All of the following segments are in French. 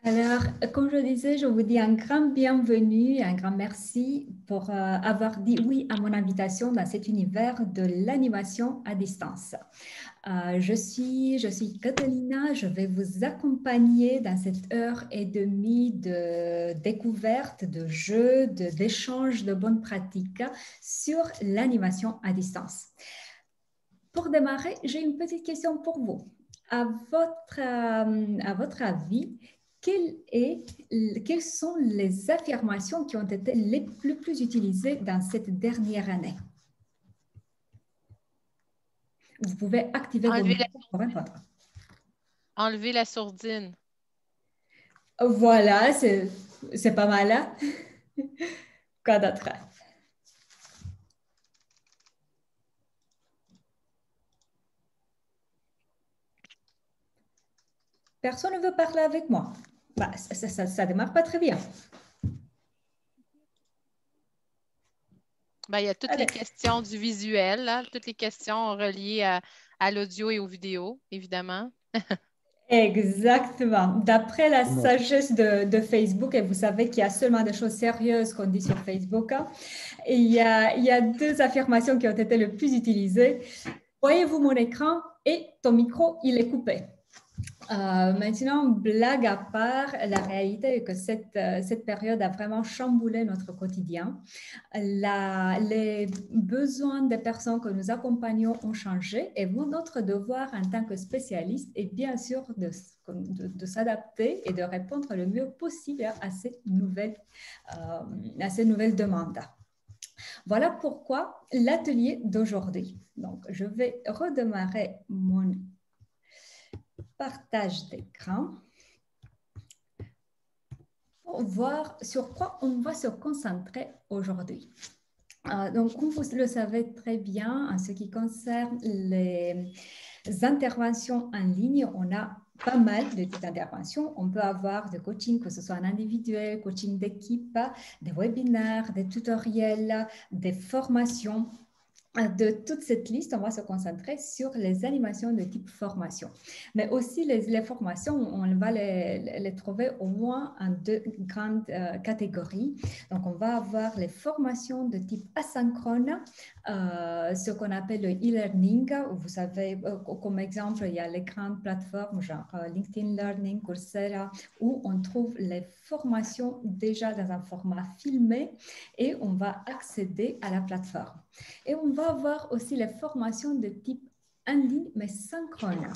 Alors, comme je disais, je vous dis un grand bienvenue, un grand merci pour avoir dit oui à mon invitation dans cet univers de l'animation à distance. Je suis Catalina, je vais vous accompagner dans cette heure et demie de découverte, de jeux, d'échanges de bonnes pratiques sur l'animation à distance. Pour démarrer, j'ai une petite question pour vous. À votre avis, quelles sont les affirmations qui ont été le plus utilisées dans cette dernière année? Vous pouvez activer vos Enlever la, micros pour répondre. enlever la sourdine. Voilà, c'est pas mal, hein? Quoi d'autre? Personne ne veut parler avec moi. Bah, ça démarre pas très bien. Ben, il y a toutes les Allez. questions du visuel, là, toutes les questions reliées à l'audio et aux vidéos, évidemment. Exactement. D'après la sagesse de Facebook, et vous savez qu'il y a seulement des choses sérieuses qu'on dit sur Facebook, hein, et il y a deux affirmations qui ont été le plus utilisées. Voyez-vous mon écran et ton micro, il est coupé. Maintenant, blague à part, la réalité est que cette période a vraiment chamboulé notre quotidien. Les besoins des personnes que nous accompagnons ont changé et notre devoir en tant que spécialiste est bien sûr de s'adapter et de répondre le mieux possible à ces nouvelles demandes. Voilà pourquoi l'atelier d'aujourd'hui. Donc, je vais redémarrer mon partage d'écran pour voir sur quoi on va se concentrer aujourd'hui. Donc, comme vous le savez très bien, en ce qui concerne les interventions en ligne, on a pas mal de petites interventions. On peut avoir des coachings, que ce soit en individuel, coaching d'équipe, des webinaires, des tutoriels, des formations. De toute cette liste, on va se concentrer sur les animations de type formation. Mais aussi, les formations, on va les trouver au moins en deux grandes catégories. Donc, on va avoir les formations de type asynchrone, ce qu'on appelle le e-learning. Vous savez, comme exemple, il y a les grandes plateformes genre LinkedIn Learning, Coursera, où on trouve les formations déjà dans un format filmé et on va accéder à la plateforme. Et on va avoir aussi les formations de type en ligne, mais synchrone.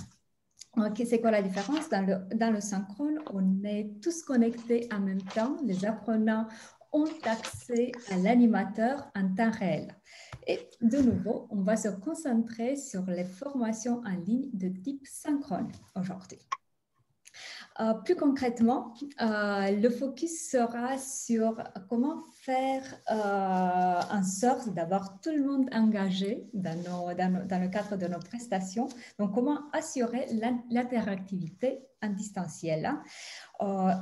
Okay, c'est quoi la différence? Dans le synchrone, on est tous connectés en même temps. Les apprenants ont accès à l'animateur en temps réel. Et de nouveau, on va se concentrer sur les formations en ligne de type synchrone aujourd'hui. Plus concrètement, le focus sera sur comment faire en sorte d'avoir tout le monde engagé dans le cadre de nos prestations. Donc, comment assurer l'interactivité en distanciel.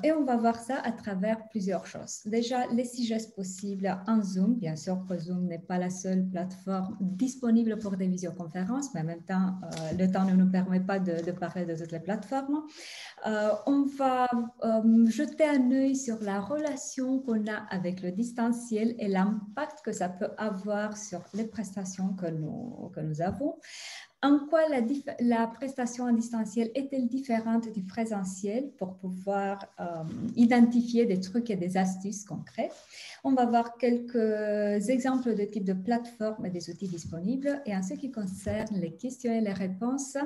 Et on va voir ça à travers plusieurs choses. Déjà, les 6 gestes possibles en Zoom. Bien sûr que Zoom n'est pas la seule plateforme disponible pour des visioconférences, mais en même temps, le temps ne nous permet pas de parler de toutes les plateformes. On va jeter un œil sur la relation qu'on a avec le distanciel et l'impact que ça peut avoir sur les prestations que nous avons. En quoi la prestation en distanciel est-elle différente du présentiel pour pouvoir identifier des trucs et des astuces concrètes? On va voir quelques exemples de types de plateformes et des outils disponibles. Et en ce qui concerne les questions et les réponses,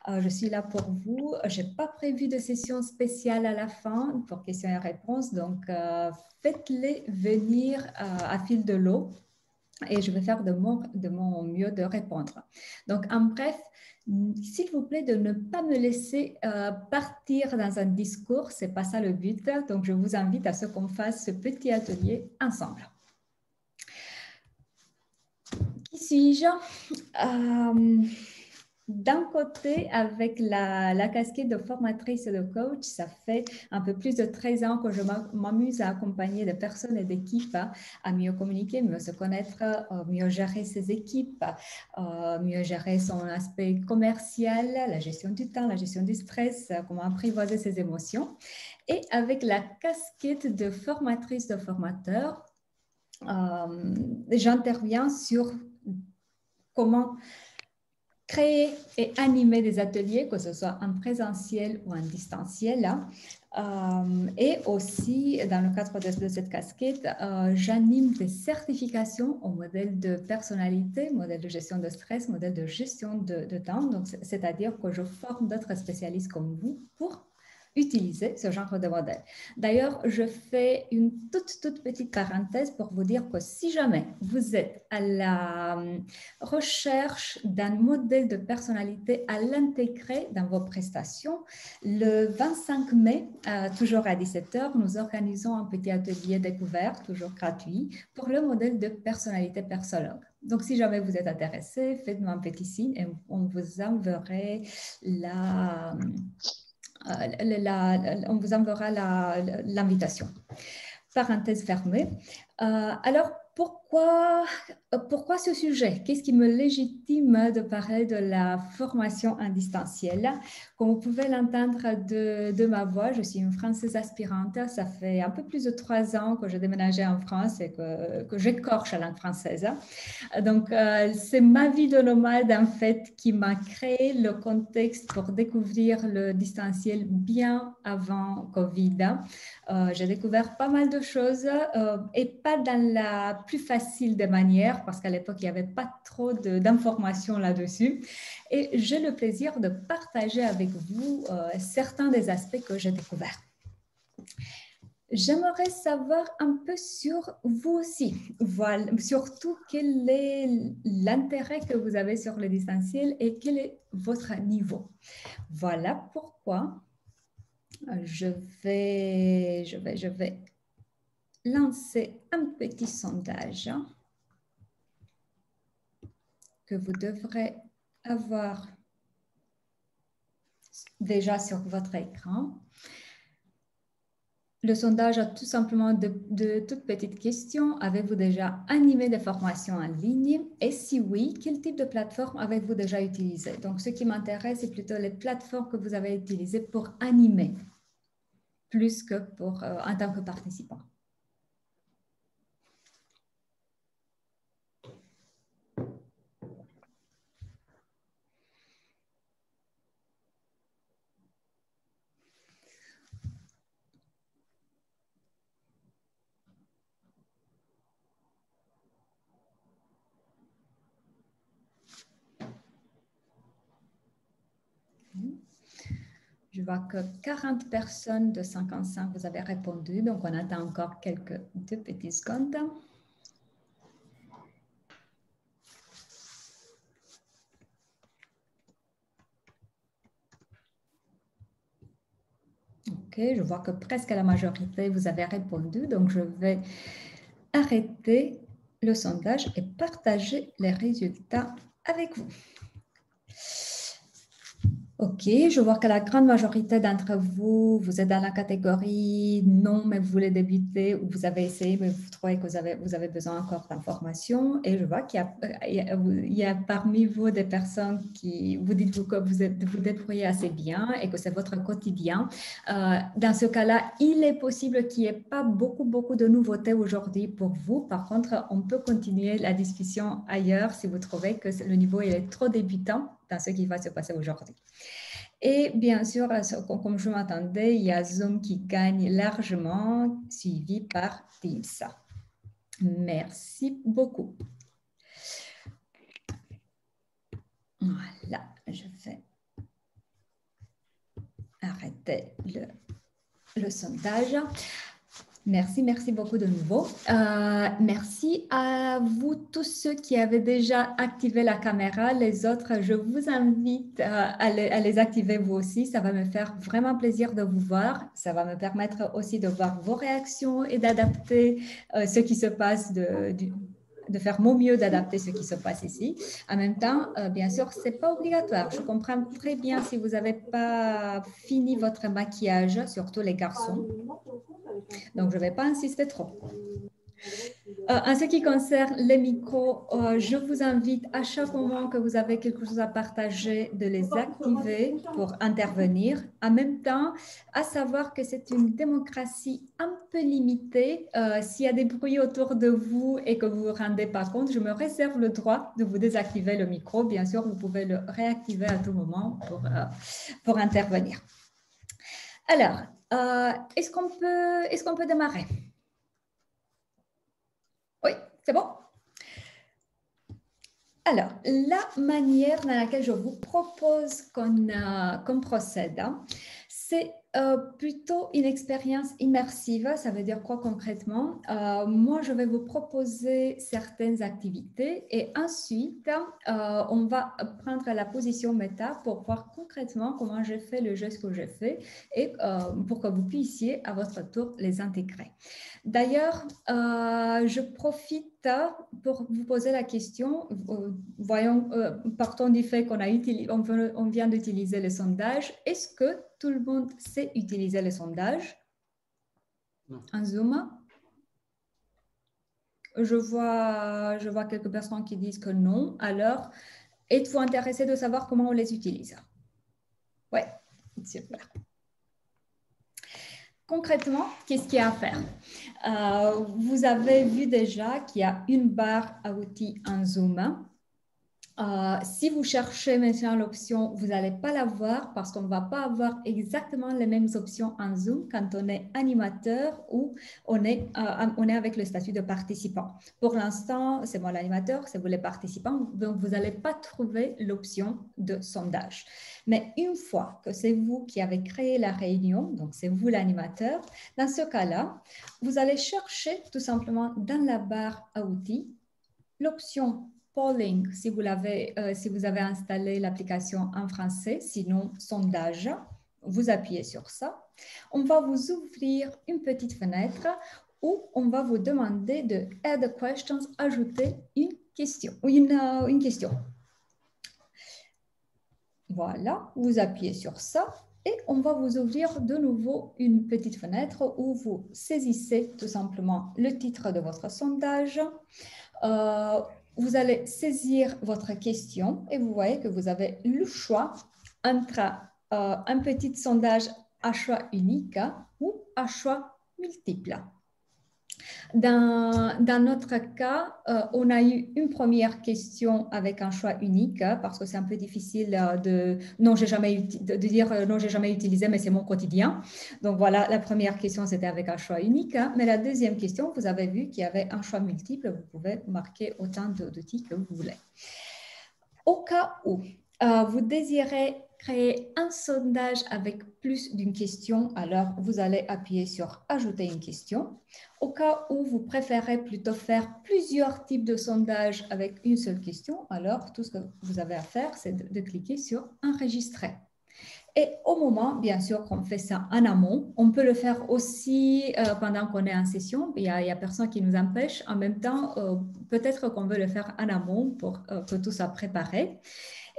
je suis là pour vous. Je n'ai pas prévu de session spéciale à la fin pour questions et réponses, donc faites-les venir à fil de l'eau. Et je vais faire de mon mieux de répondre. Donc, en bref, s'il vous plaît, de ne pas me laisser partir dans un discours. Ce n'est pas ça le but. Donc, je vous invite à ce qu'on fasse ce petit atelier ensemble. Qui suis-je? d'un côté, avec la casquette de formatrice et de coach, ça fait un peu plus de 13 ans que je m'amuse à accompagner des personnes et d'équipes à mieux communiquer, mieux se connaître, mieux gérer ses équipes, mieux gérer son aspect commercial, la gestion du temps, la gestion du stress, comment apprivoiser ses émotions. Et avec la casquette de formatrice de formateur, j'interviens sur comment créer et animer des ateliers, que ce soit en présentiel ou en distanciel. Et aussi, dans le cadre de cette casquette, j'anime des certifications au modèle de personnalité, modèle de gestion de stress, modèle de gestion de temps. Donc, c'est-à-dire que je forme d'autres spécialistes comme vous pour utiliser ce genre de modèle. D'ailleurs, je fais une toute petite parenthèse pour vous dire que si jamais vous êtes à la recherche d'un modèle de personnalité à l'intégrer dans vos prestations, le 25 mai, toujours à 17h, nous organisons un petit atelier découverte, toujours gratuit, pour le modèle de personnalité persologue. Donc, si jamais vous êtes intéressé, faites-nous un petit signe et on vous enverra on vous enverra l'invitation. Parenthèse fermée. Alors, pourquoi ce sujet? Qu'est-ce qui me légitime de parler de la formation en distanciel? Comme vous pouvez l'entendre de ma voix, je suis une Française aspirante. Ça fait un peu plus de 3 ans que j'ai déménagé en France et que j'écorche la langue française. Donc, c'est ma vie de nomade, en fait, qui m'a créé le contexte pour découvrir le distanciel bien avant Covid. J'ai découvert pas mal de choses et pas dans la plus facile des manières, parce qu'à l'époque, il n'y avait pas trop d'informations là-dessus. Et j'ai le plaisir de partager avec vous certains des aspects que j'ai découverts. J'aimerais savoir un peu sur vous aussi, voilà, surtout quel est l'intérêt que vous avez sur le distanciel et quel est votre niveau. Voilà pourquoi je vais lancer un petit sondage que vous devrez avoir déjà sur votre écran. Le sondage a tout simplement de toutes petites questions. Avez-vous déjà animé des formations en ligne? Et si oui, quel type de plateforme avez-vous déjà utilisé? Donc, ce qui m'intéresse, c'est plutôt les plateformes que vous avez utilisées pour animer, plus que en tant que participant. Je vois que 40 personnes de 55, vous avez répondu. Donc, on attend encore deux petites secondes. OK, je vois que presque la majorité, vous avez répondu. Donc, je vais arrêter le sondage et partager les résultats avec vous. OK, je vois que la grande majorité d'entre vous, vous êtes dans la catégorie non, mais vous voulez débuter ou vous avez essayé, mais vous trouvez que vous avez besoin encore d'informations. Et je vois qu'il y a parmi vous des personnes qui vous dites que vous débrouillez assez bien et que c'est votre quotidien. Dans ce cas-là, il est possible qu'il n'y ait pas beaucoup de nouveautés aujourd'hui pour vous. Par contre, on peut continuer la discussion ailleurs si vous trouvez que le niveau il est trop débutant dans ce qui va se passer aujourd'hui. Et bien sûr, comme je m'attendais, il y a Zoom qui gagne largement, suivi par Teams. Merci beaucoup. Voilà, je vais arrêter le sondage. Merci beaucoup de nouveau. Merci à vous tous ceux qui avaient déjà activé la caméra. Les autres, je vous invite à les activer vous aussi. Ça va me faire vraiment plaisir de vous voir. Ça va me permettre aussi de voir vos réactions et d'adapter ce qui se passe de faire mon mieux d'adapter ce qui se passe ici. En même temps, bien sûr, ce n'est pas obligatoire. Je comprends très bien si vous n'avez pas fini votre maquillage, surtout les garçons. Donc, je ne vais pas insister trop. En ce qui concerne les micros, je vous invite à chaque moment que vous avez quelque chose à partager de les activer pour intervenir. En même temps, à savoir que c'est une démocratie un peu limitée. S'il y a des bruits autour de vous et que vous ne vous rendez pas compte, je me réserve le droit de vous désactiver le micro. Bien sûr, vous pouvez le réactiver à tout moment pour intervenir. Alors, est-ce qu'on peut démarrer? Oui, c'est bon? Alors, la manière dans laquelle je vous propose qu'on procède, c'est plutôt une expérience immersive. Ça veut dire quoi concrètement? Moi, je vais vous proposer certaines activités et ensuite, on va prendre la position méta pour voir concrètement comment j'ai fait le geste que j'ai fait et pour que vous puissiez à votre tour les intégrer. D'ailleurs, je profite pour vous poser la question. Voyons, partons du fait on vient d'utiliser le sondage. Est-ce que tout le monde sait utiliser le sondage en Zoom? Je vois quelques personnes qui disent que non. Alors, êtes-vous intéressé de savoir comment on les utilise? Oui, super. Concrètement, qu'est-ce qu'il y a à faire? Vous avez vu déjà qu'il y a une barre à outils en Zoom. Si vous cherchez maintenant l'option, vous n'allez pas la voir parce qu'on ne va pas avoir exactement les mêmes options en Zoom quand on est animateur ou on est avec le statut de participant. Pour l'instant, c'est moi l'animateur, c'est vous les participants, donc vous n'allez pas trouver l'option de sondage. Mais une fois que c'est vous qui avez créé la réunion, donc c'est vous l'animateur, dans ce cas-là, vous allez chercher tout simplement dans la barre à outils l'option polling si vous avez installé l'application en français, sinon sondage, vous appuyez sur ça. On va vous ouvrir une petite fenêtre où on va vous demander de add questions, ajouter une question. Une question. Voilà, vous appuyez sur ça et on va vous ouvrir de nouveau une petite fenêtre où vous saisissez tout simplement le titre de votre sondage. Vous allez saisir votre question et vous voyez que vous avez le choix entre un petit sondage à choix unique ou à choix multiple. Dans notre cas, on a eu une première question avec un choix unique parce que c'est un peu difficile de dire non, j'ai jamais utilisé, mais c'est mon quotidien. Donc voilà, la première question, c'était avec un choix unique. Mais la deuxième question, vous avez vu qu'il y avait un choix multiple. Vous pouvez marquer autant d'outils que vous voulez. Au cas où vous désirez créer un sondage avec plus d'une question, alors vous allez appuyer sur « Ajouter une question ». Au cas où vous préférez plutôt faire plusieurs types de sondages avec une seule question, alors tout ce que vous avez à faire, c'est de cliquer sur « Enregistrer ». Et au moment, bien sûr, qu'on fait ça en amont, on peut le faire aussi pendant qu'on est en session. Il y a personne qui nous empêche. En même temps, peut-être qu'on veut le faire en amont pour que tout soit préparé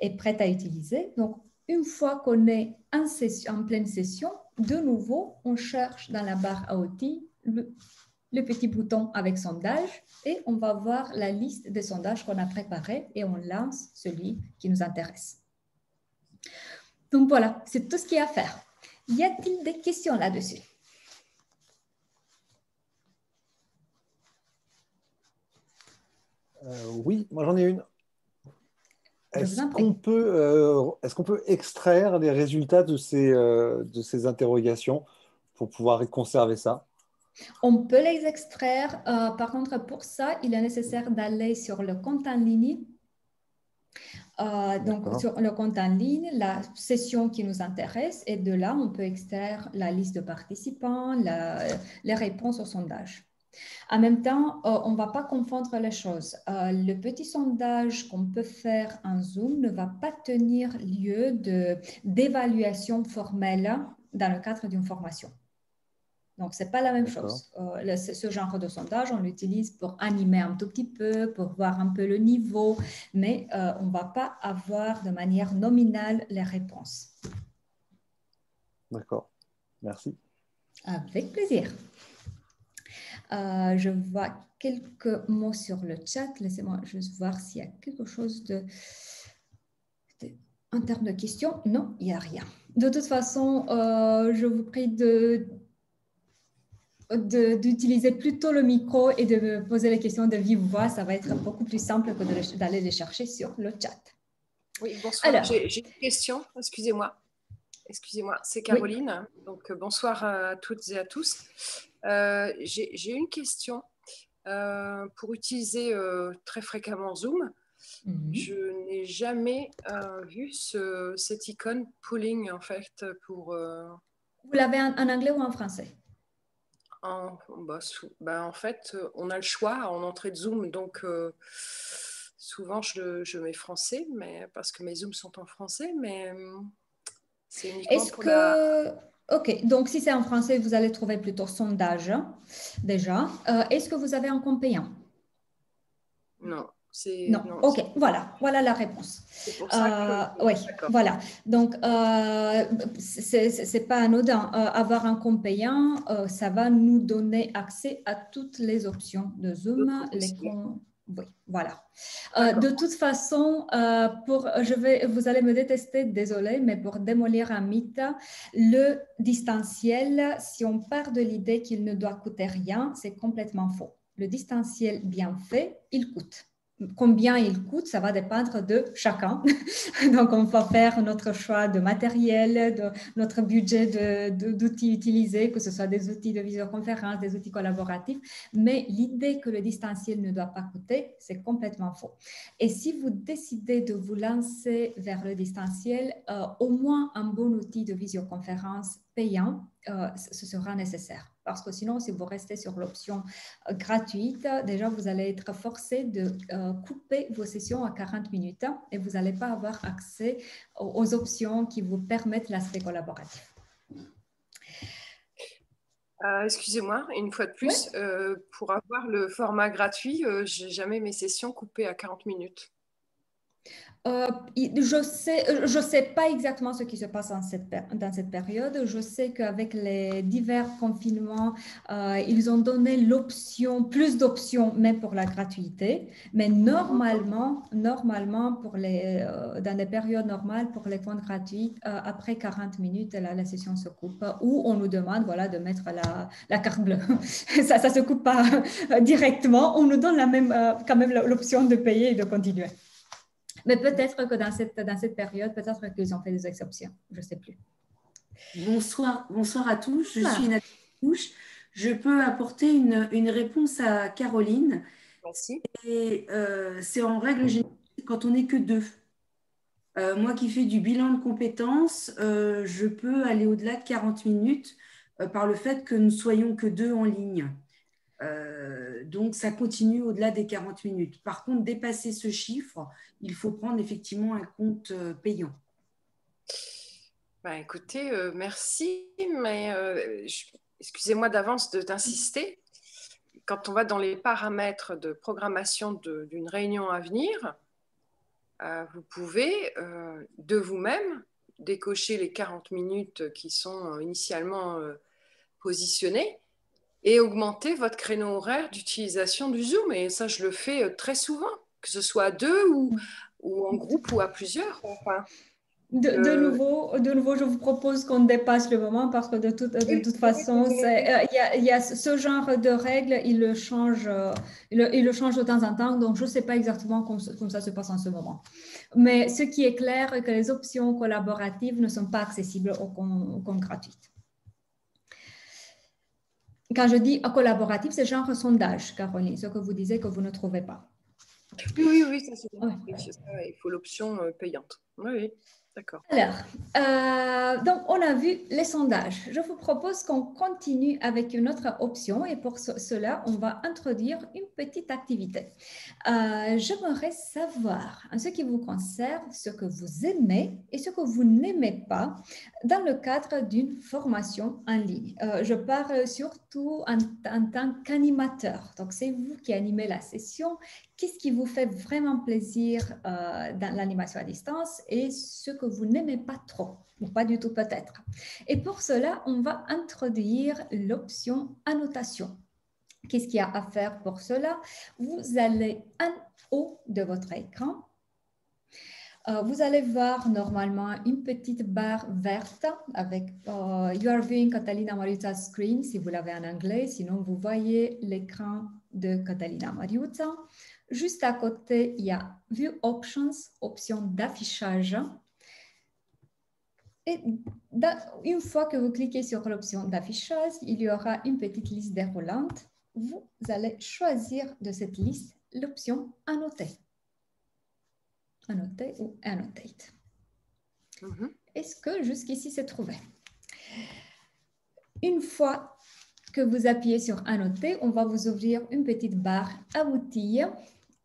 et prêt à utiliser. Donc, une fois qu'on est en pleine session, de nouveau, on cherche dans la barre à outils le petit bouton avec sondage et on va voir la liste des sondages qu'on a préparés et on lance celui qui nous intéresse. Donc voilà, c'est tout ce qu'il y a à faire. Y a-t-il des questions là-dessus? Oui, moi j'en ai une. Je vous en prie. Est-ce qu'on peut extraire les résultats de ces interrogations pour pouvoir conserver ça? On peut les extraire. Par contre, pour ça, il est nécessaire d'aller sur le compte en ligne. Donc, sur le compte en ligne, la session qui nous intéresse, et de là, on peut extraire la liste de participants, les réponses au sondage. En même temps, on ne va pas confondre les choses. Le petit sondage qu'on peut faire en Zoom ne va pas tenir lieu d'évaluation formelle dans le cadre d'une formation. Donc, ce n'est pas la même D'accord. chose. Ce genre de sondage, on l'utilise pour animer un tout petit peu, pour voir un peu le niveau, mais on ne va pas avoir de manière nominale les réponses. D'accord. Merci. Avec plaisir. Je vois quelques mots sur le chat. Laissez-moi juste voir s'il y a quelque chose en termes de questions. Non, il n'y a rien. De toute façon, je vous prie d'utiliser plutôt le micro et de me poser les questions de vive voix. Ça va être beaucoup plus simple que d'aller les chercher sur le chat. Oui, bonsoir. Alors, j'ai une question, excusez-moi. C'est Caroline. Oui. Donc, bonsoir à toutes et à tous. J'ai une question. Pour utiliser très fréquemment Zoom, je n'ai jamais vu cette icône polling, en fait, pour... Vous l'avez en anglais ou en français? En fait, on a le choix en entrée de Zoom, donc souvent je mets français, mais parce que mes Zooms sont en français, mais c'est uniquement pour la... Ok, donc si c'est en français, vous allez trouver plutôt sondage, déjà. Est-ce que vous avez un compte payant? Non. Non. Ok, voilà la réponse. C'est pour ça que... Oui, voilà. Donc, c'est pas anodin. Avoir un compte payant, ça va nous donner accès à toutes les options de Zoom. Oui, voilà. De toute façon, vous allez me détester, désolé, mais pour démolir un mythe, le distanciel, si on part de l'idée qu'il ne doit coûter rien, c'est complètement faux. Le distanciel bien fait, il coûte. Combien il coûte, ça va dépendre de chacun. Donc, on va faire notre choix de matériel, de notre budget d'outils utilisés, que ce soit des outils de visioconférence, des outils collaboratifs. Mais l'idée que le distanciel ne doit pas coûter, c'est complètement faux. Et si vous décidez de vous lancer vers le distanciel, au moins un bon outil de visioconférence payant, ce sera nécessaire. Parce que sinon, si vous restez sur l'option gratuite, déjà, vous allez être forcé de couper vos sessions à 40 minutes et vous n'allez pas avoir accès aux options qui vous permettent l'aspect collaboratif. Excusez-moi, une fois de plus, pour avoir le format gratuit, je n'ai jamais mes sessions coupées à 40 minutes. Je sais pas exactement ce qui se passe dans cette période. Je sais qu'avec les divers confinements, ils ont donné plus d'options, même pour la gratuité. Mais normalement dans des périodes normales, pour les comptes gratuits, après 40 minutes, la session se coupe. Ou on nous demande de mettre la carte bleue. Ça ne se coupe pas directement. On nous donne quand même l'option de payer et de continuer. Mais peut-être que dans cette période, peut-être qu'ils ont fait des exceptions. Je ne sais plus. Bonsoir à tous. Je suis Nathalie Touche. Je peux apporter une réponse à Caroline. Merci. Et c'est en règle générale quand on n'est que deux. Moi qui fais du bilan de compétences, je peux aller au-delà de 40 minutes par le fait que nous soyons que deux en ligne. Donc, ça continue au-delà des 40 minutes. Par contre, dépasser ce chiffre, il faut prendre effectivement un compte payant. Écoutez, merci, mais excusez-moi d'avance d'insister. Quand on va dans les paramètres de programmation d'une réunion à venir, vous pouvez de vous-même décocher les 40 minutes qui sont initialement positionnées et augmenter votre créneau horaire d'utilisation du Zoom. Et ça, je le fais très souvent, que ce soit à deux ou en groupe ou à plusieurs. Enfin, de nouveau, je vous propose qu'on dépasse le moment parce que de toute façon, il y a ce genre de règles, il le change de temps en temps. Donc, je ne sais pas exactement comment ça se passe en ce moment. Mais ce qui est clair est que les options collaboratives ne sont pas accessibles aux comptes gratuits. Quand je dis collaboratif, c'est genre sondage, Caroline, ce que vous disiez que vous ne trouvez pas. Oui, ça c'est bon. Il faut l'option payante. Oui. D'accord. Alors, donc on a vu les sondages. Je vous propose qu'on continue avec une autre option et pour cela, on va introduire une petite activité. J'aimerais savoir, en ce qui vous concerne, ce que vous aimez et ce que vous n'aimez pas dans le cadre d'une formation en ligne. Je parle surtout en tant qu'animateur. Donc, c'est vous qui animez la session. Qu'est-ce qui vous fait vraiment plaisir dans l'animation à distance et ce que vous n'aimez pas trop, ou pas du tout peut-être. Et pour cela, on va introduire l'option annotation. Qu'est-ce qu'il y a à faire pour cela? Vous allez en haut de votre écran. Vous allez voir normalement une petite barre verte avec You are viewing Catalina Mariuzza's screen si vous l'avez en anglais. Sinon, vous voyez l'écran de Catalina Mariuzza. Juste à côté, il y a View Options, option d'affichage. Et une fois que vous cliquez sur l'option d'affichage, il y aura une petite liste déroulante. Vous allez choisir de cette liste l'option Annoter. Annoter ou Annotate. Est-ce que jusqu'ici c'est trouvé? Une fois que vous appuyez sur Annoter, on va vous ouvrir une petite barre à outils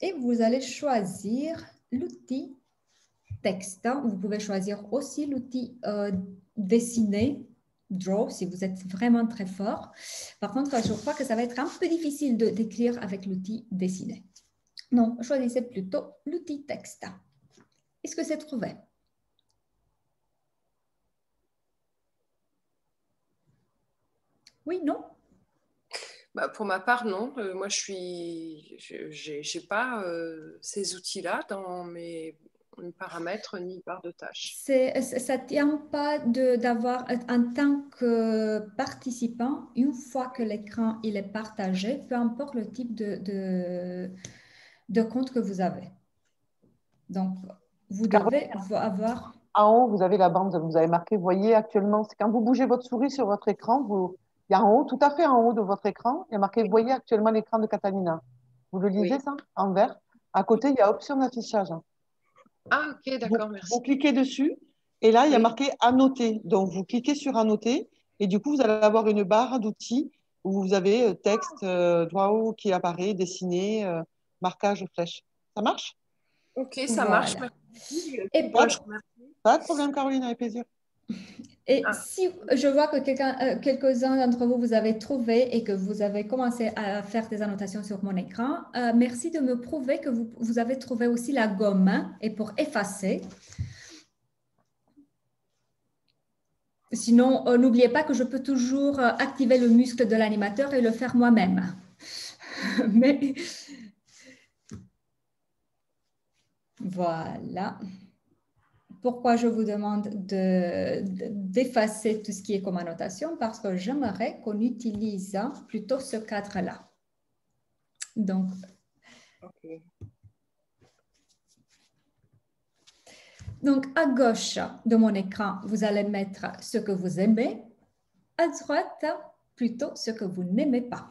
et vous allez choisir l'outil texte. Vous pouvez choisir aussi l'outil dessiner, Draw, si vous êtes vraiment très fort. Par contre, je crois que ça va être un peu difficile d'écrire avec l'outil dessiner. Donc, choisissez plutôt l'outil texte. Est-ce que c'est trouvé? Oui, non? Bah, pour ma part, non. Moi, j'ai pas ces outils-là dans mes paramètres ni barre de tâches. Ça ne tient pas d'avoir, en tant que participant, une fois que l'écran il est partagé, peu importe le type de compte que vous avez. Donc, vous devez avoir... En haut, vous avez la bande, vous avez marqué, voyez actuellement, c'est quand vous bougez votre souris sur votre écran, il y a en haut, tout à fait en haut de votre écran, il y a marqué, voyez actuellement l'écran de Catalina. Vous le lisez, ça, en vert? À côté, il y a option d'affichage. Ah, ok, d'accord, merci. Vous cliquez dessus, et là, il y a marqué annoter. Donc, vous cliquez sur annoter, et du coup, vous allez avoir une barre d'outils où vous avez texte, draw qui apparaît, dessiné, marquage, flèche. Ça marche? Ok, ça marche. Voilà. Merci. Et Pas de problème, Caroline, avec plaisir. Et si je vois que quelques-uns d'entre vous, vous avez trouvé et que vous avez commencé à faire des annotations sur mon écran, merci de me prouver que vous avez trouvé aussi la gomme et pour effacer. Sinon, n'oubliez pas que je peux toujours activer le muscle de l'animateur et le faire moi-même. Mais voilà. Pourquoi je vous demande d'effacer tout ce qui est comme annotation? Parce que j'aimerais qu'on utilise plutôt ce cadre-là. Donc, donc, à gauche de mon écran, vous allez mettre ce que vous aimez. À droite, plutôt ce que vous n'aimez pas.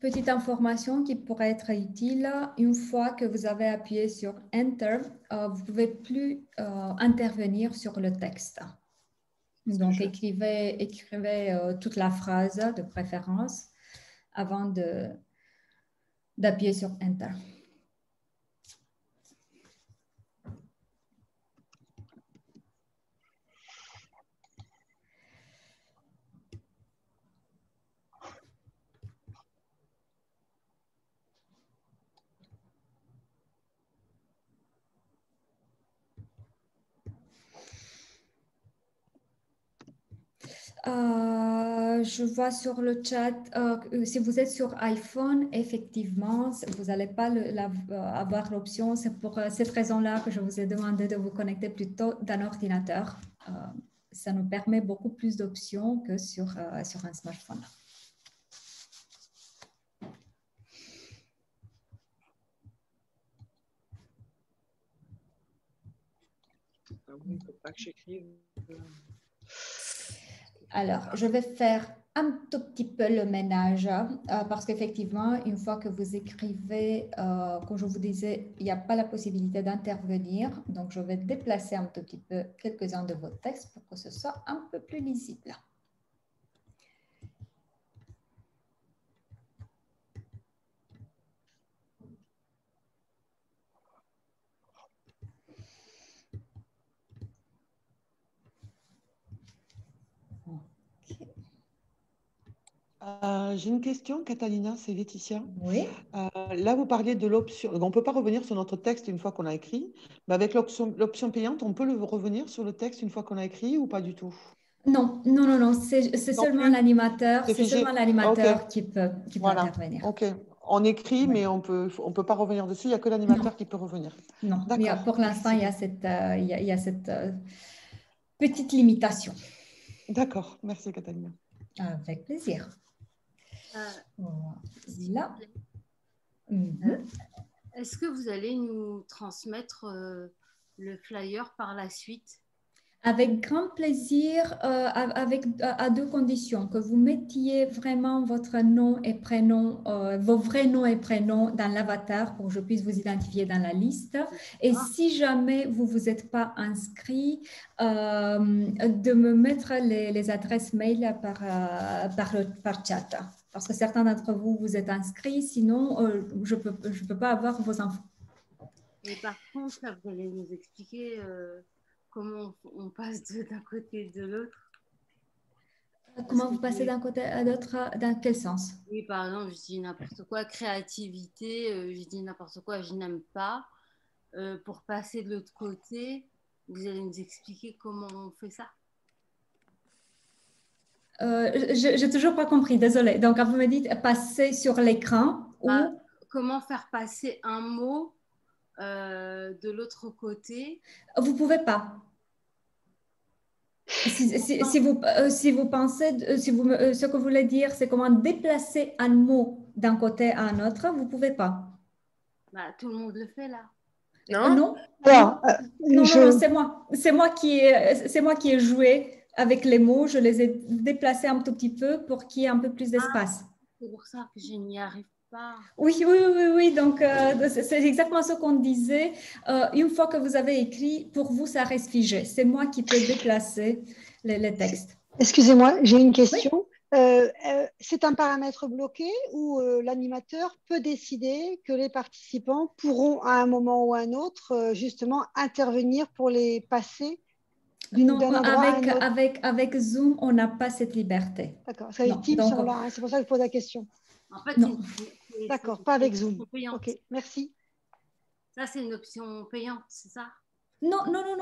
Petite information qui pourrait être utile, une fois que vous avez appuyé sur Enter, vous ne pouvez plus intervenir sur le texte. Donc, écrivez toute la phrase de préférence avant d'appuyer sur Enter. Je vois sur le chat, si vous êtes sur iPhone, effectivement, vous n'allez pas avoir l'option. C'est pour cette raison-là que je vous ai demandé de vous connecter plutôt d'un ordinateur. Ça nous permet beaucoup plus d'options que sur un smartphone. pas que j'écrive. Alors, je vais faire un tout petit peu le ménage parce qu'effectivement, une fois que vous écrivez, comme je vous disais, il n'y a pas la possibilité d'intervenir. Donc, je vais déplacer un tout petit peu quelques-uns de vos textes pour que ce soit un peu plus lisible. J'ai une question, Catalina, c'est Laetitia. Oui. Là, vous parliez de l'option. On ne peut pas revenir sur notre texte une fois qu'on a écrit, mais avec l'option payante, on peut revenir sur le texte une fois qu'on a écrit ou pas du tout? Non, c'est seulement plus. l'animateur, C'est c'est figé. seulement l'animateur Ok. qui peut Voilà. intervenir. Ok. On écrit, Ouais. mais on peut pas revenir dessus. Il n'y a que l'animateur qui peut revenir. Non, mais D'accord. pour l'instant, il y a cette petite limitation. D'accord. Merci, Catalina. Avec plaisir. S'il Là. vous plaît. Mhm. Est-ce que vous allez nous transmettre le flyer par la suite? Avec grand plaisir, à deux conditions, que vous mettiez vraiment votre nom et prénom, vos vrais noms et prénoms dans l'avatar pour que je puisse vous identifier dans la liste. Et si jamais vous ne vous êtes pas inscrit, de me mettre les adresses mail par chat. Parce que certains d'entre vous, vous êtes inscrits, sinon je peux pas avoir vos infos. Et par contre, là, vous allez nous expliquer comment on passe d'un côté et de l'autre. Comment vous passez d'un côté à l'autre, dans quel sens? Oui, par exemple, je dis n'importe quoi, créativité, je dis n'importe quoi, je n'aime pas. Pour passer de l'autre côté, vous allez nous expliquer comment on fait ça? Je n'ai toujours pas compris, désolée. Donc, quand vous me dites passer sur l'écran ou… Comment faire passer un mot de l'autre côté? Vous ne pouvez pas. Si vous pensez, ce que vous voulez dire, c'est comment déplacer un mot d'un côté à un autre, vous ne pouvez pas. Tout le monde le fait là. Non? Non, Alors, non, c'est moi. C'est moi qui ai joué avec les mots. Je les ai déplacés un tout petit peu pour qu'il y ait un peu plus d'espace. C'est pour ça que je n'y arrive pas. Oui. Donc, c'est exactement ce qu'on disait. Une fois que vous avez écrit, pour vous, ça reste figé. C'est moi qui peux déplacer les textes. Excusez-moi, j'ai une question. C'est un paramètre bloqué où l'animateur peut décider que les participants pourront à un moment ou à un autre justement intervenir pour les passer d'un endroit à un autre. Avec Zoom, on n'a pas cette liberté. D'accord, c'est avec Teams, hein, c'est pour ça que je pose la question. En fait, non. D'accord, pas avec Zoom. Ok, merci. Ça, c'est une option payante, c'est ça? Non,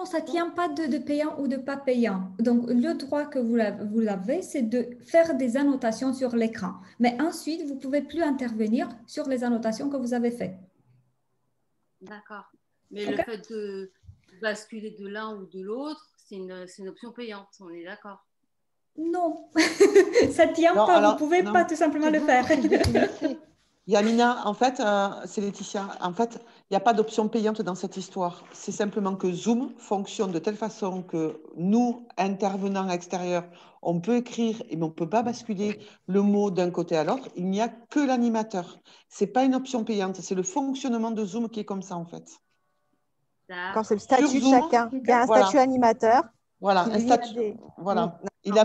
ça ne tient pas de payant ou de pas payant. Donc, le droit que vous avez, c'est de faire des annotations sur l'écran. Mais ensuite, vous ne pouvez plus intervenir sur les annotations que vous avez faites. D'accord. Mais le fait de basculer de l'un ou de l'autre, c'est une option payante, on est d'accord? Non, ça ne tient pas. Vous ne pouvez pas tout simplement le faire. Yamina, en fait, c'est Laetitia. En fait, il n'y a pas d'option payante dans cette histoire. C'est simplement que Zoom fonctionne de telle façon que nous, intervenants extérieurs, on peut écrire, mais on ne peut pas basculer le mot d'un côté à l'autre. Il n'y a que l'animateur. Ce n'est pas une option payante. C'est le fonctionnement de Zoom qui est comme ça, en fait. Quand c'est le statut de chacun. Il y a un statut animateur. Voilà, un statut. Voilà. Il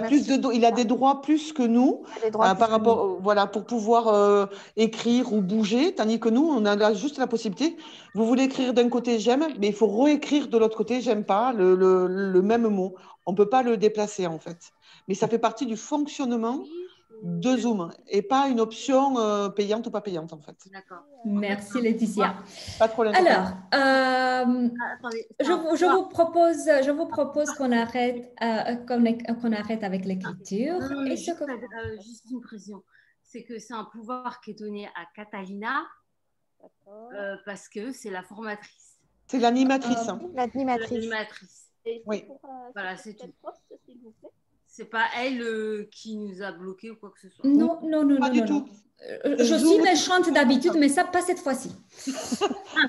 a des droits plus que nous par rapport, voilà, pour pouvoir écrire ou bouger, tandis que nous, on a juste la possibilité. Vous voulez écrire d'un côté j'aime, mais il faut réécrire de l'autre côté j'aime pas le même mot. On ne peut pas le déplacer en fait. Mais ça fait partie du fonctionnement de Zoom et pas une option payante ou pas payante en fait. D'accord. Merci Laetitia. Pas de problème. Alors, je vous propose qu'on arrête, avec l'écriture. Juste une précision, c'est que c'est un pouvoir qui est donné à Catalina parce que c'est la formatrice. C'est l'animatrice. L'animatrice. Oui. Voilà, c'est tout. C'est pas elle qui nous a bloqués ou quoi que ce soit. Non, pas du tout. Je suis méchante d'habitude, mais ça pas cette fois-ci.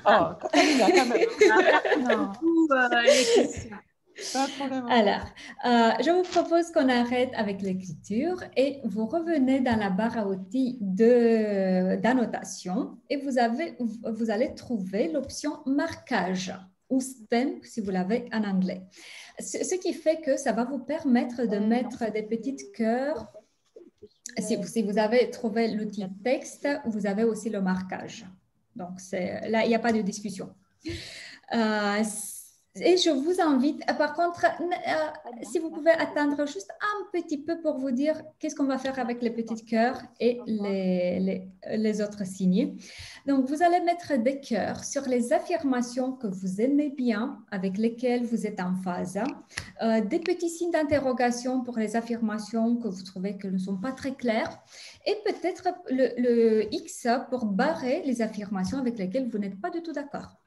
Catalina, quand même. Pas de problème. Alors, je vous propose qu'on arrête avec l'écriture et vous revenez dans la barre à outils d'annotation et vous allez trouver l'option marquage ou stamp si vous l'avez en anglais. Ce qui fait que ça va vous permettre de mettre des petites cœurs. Si vous avez trouvé l'outil texte, vous avez aussi le marquage. Donc, là, il n'y a pas de discussion. Et je vous invite, par contre, si vous pouvez attendre juste un petit peu pour vous dire qu'est-ce qu'on va faire avec les petits cœurs et les autres signes. Donc, vous allez mettre des cœurs sur les affirmations que vous aimez bien, avec lesquelles vous êtes en phase, des petits signes d'interrogation pour les affirmations que vous trouvez que ne sont pas très claires, et peut-être le X pour barrer les affirmations avec lesquelles vous n'êtes pas du tout d'accord.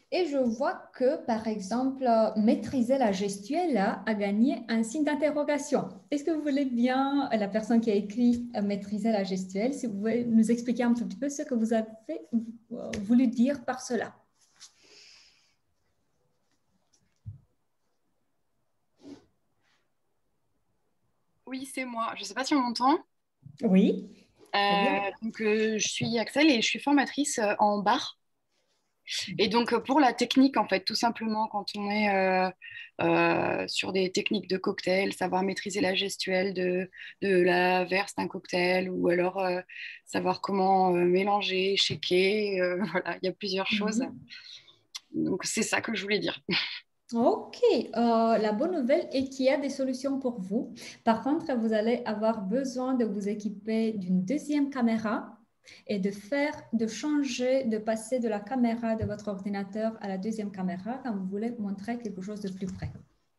Et je vois que, par exemple, maîtriser la gestuelle a gagné un signe d'interrogation. Est-ce que vous voulez bien, la personne qui a écrit maîtriser la gestuelle, si vous pouvez nous expliquer un tout petit peu ce que vous avez voulu dire par cela? Oui, c'est moi. Je ne sais pas si on m'entend. Oui. Je suis Axel et je suis formatrice en bar. Et donc, pour la technique, en fait, tout simplement, quand on est sur des techniques de cocktail, savoir maîtriser la gestuelle de la verse d'un cocktail ou alors savoir comment mélanger, shaker, voilà, il y a plusieurs choses. Donc, c'est ça que je voulais dire. Ok, la bonne nouvelle est qu'il y a des solutions pour vous. Par contre, vous allez avoir besoin de vous équiper d'une deuxième caméra et de changer, de passer de la caméra de votre ordinateur à la deuxième caméra quand vous voulez montrer quelque chose de plus près.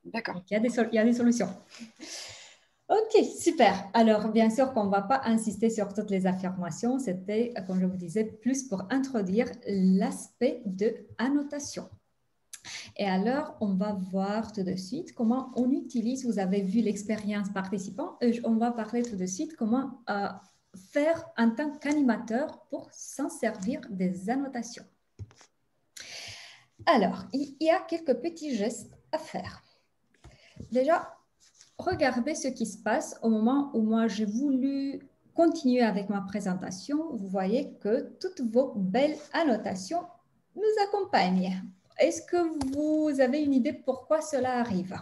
D'accord. Il y a des solutions. Ok, super. Alors, bien sûr qu'on ne va pas insister sur toutes les affirmations. C'était, comme je vous disais, plus pour introduire l'aspect de annotation. Et alors, on va voir tout de suite comment on utilise, vous avez vu l'expérience participant, et on va parler tout de suite comment faire en tant qu'animateur pour s'en servir des annotations. Alors, il y a quelques petits gestes à faire. Déjà, regardez ce qui se passe au moment où moi j'ai voulu continuer avec ma présentation. Vous voyez que toutes vos belles annotations nous accompagnent. Est-ce que vous avez une idée pourquoi cela arrive?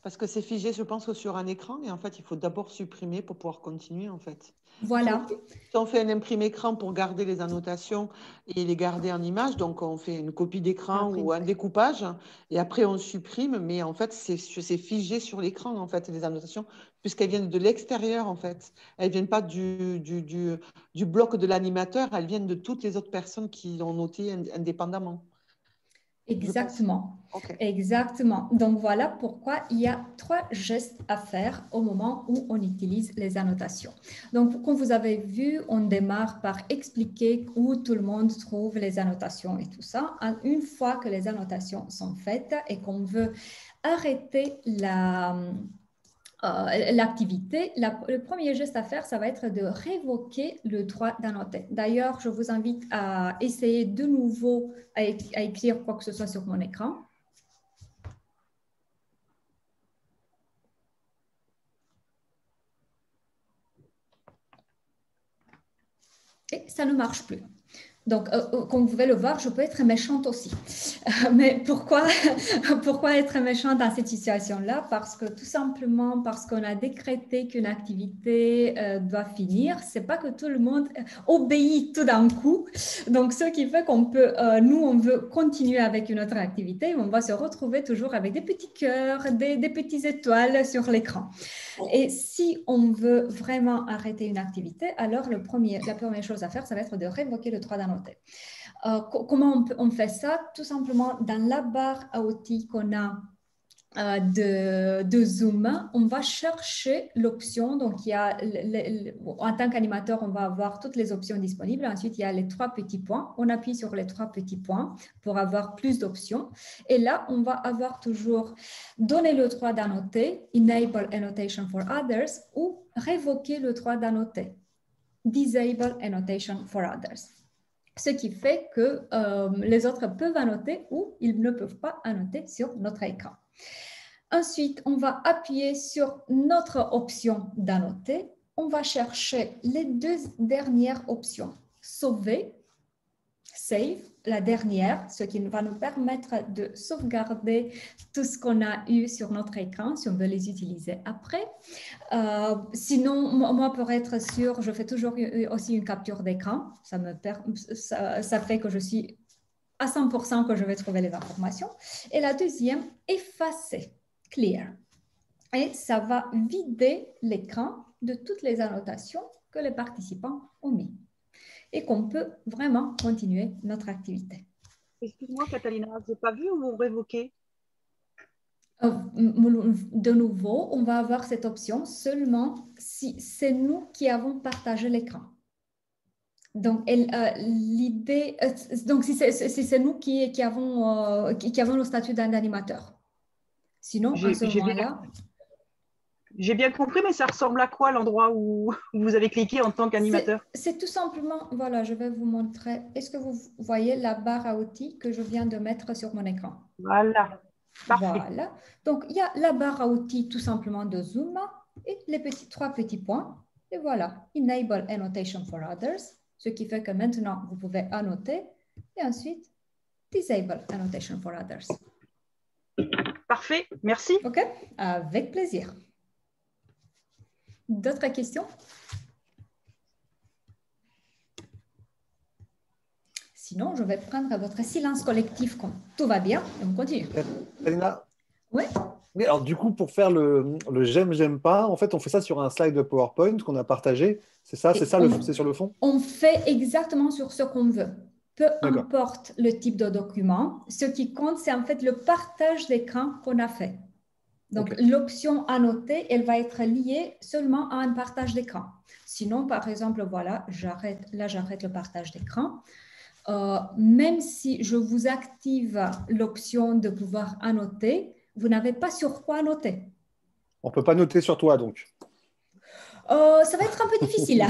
Parce que c'est figé, je pense, sur un écran et en fait, il faut d'abord supprimer pour pouvoir continuer en fait. Voilà. Si on fait un imprimé écran pour garder les annotations et les garder en image, donc on fait une copie d'écran ou un découpage et après on supprime, mais en fait, c'est figé sur l'écran en fait, les annotations, puisqu'elles viennent de l'extérieur en fait. Elles ne viennent pas du bloc de l'animateur, elles viennent de toutes les autres personnes qui l'ont noté indépendamment. Exactement. Okay. Exactement. Donc, voilà pourquoi il y a 3 gestes à faire au moment où on utilise les annotations. Donc, comme vous avez vu, on démarre par expliquer où tout le monde trouve les annotations et tout ça. Une fois que les annotations sont faites et qu'on veut arrêter l'activité, le premier geste à faire, ça va être de révoquer le droit d'annoter. D'ailleurs, je vous invite à essayer de nouveau à écrire quoi que ce soit sur mon écran. Et ça ne marche plus. Donc, comme vous pouvez le voir, je peux être méchante aussi. Mais pourquoi être méchante dans cette situation-là? Parce que tout simplement, parce qu'on a décrété qu'une activité doit finir, c'est pas que tout le monde obéit tout d'un coup. Donc, ce qui fait qu'on peut, nous, on veut continuer avec une autre activité, on va se retrouver toujours avec des petits cœurs, des petites étoiles sur l'écran. Et si on veut vraiment arrêter une activité, alors la première chose à faire, ça va être de révoquer le droit d'annotation. annoter. Comment on fait ça? Tout simplement, dans la barre à outils qu'on a de Zoom, on va chercher l'option. Donc, il y a en tant qu'animateur, on va avoir toutes les options disponibles. Ensuite, il y a les 3 petits points. On appuie sur les 3 petits points pour avoir plus d'options. Et là, on va avoir toujours donné le droit d'annoter, Enable Annotation for Others, ou révoquer le droit d'annoter, Disable Annotation for Others. Ce qui fait que les autres peuvent annoter ou ils ne peuvent pas annoter sur notre écran. Ensuite, on va appuyer sur notre option d'annoter. On va chercher les 2 dernières options. Sauver, Save, la dernière, ce qui va nous permettre de sauvegarder tout ce qu'on a eu sur notre écran, si on veut les utiliser après. Sinon, moi, pour être sûre, je fais toujours aussi une capture d'écran. Ça fait que je suis à 100% que je vais trouver les informations. Et la deuxième, effacer, clear. Et ça va vider l'écran de toutes les annotations que les participants ont mis. Et qu'on peut vraiment continuer notre activité. Excuse-moi, Catalina, je n'ai pas vu ou vous révoquez? De nouveau, on va avoir cette option seulement si c'est nous qui avons partagé l'écran. Donc, l'idée, donc si c'est nous qui avons le statut d'animateur. Sinon, à ce moment-là... J'ai bien compris, mais ça ressemble à quoi l'endroit où vous avez cliqué en tant qu'animateur? C'est tout simplement, voilà, je vais vous montrer. Est-ce que vous voyez la barre à outils que je viens de mettre sur mon écran? Voilà, parfait. Voilà. Donc, il y a la barre à outils tout simplement de Zoom et les 3 petits points. Et voilà, Enable Annotation for Others, ce qui fait que maintenant, vous pouvez annoter et ensuite Disable Annotation for Others. Parfait, merci. OK, avec plaisir. D'autres questions? Sinon, je vais prendre votre silence collectif quand tout va bien et on continue. Catalina? Oui. Oui, alors du coup, pour faire le j'aime pas, en fait, on fait ça sur un slide de PowerPoint qu'on a partagé. C'est ça, c'est sur le fond? On fait exactement sur ce qu'on veut. Peu importe le type de document, ce qui compte, c'est en fait le partage d'écran qu'on a fait. Donc, l'option annoter, elle va être liée seulement à un partage d'écran. Sinon, par exemple, voilà, j'arrête le partage d'écran. Même si je vous active l'option de pouvoir annoter, vous n'avez pas sur quoi annoter. On ne peut pas noter sur toi, donc. Ça va être un peu difficile.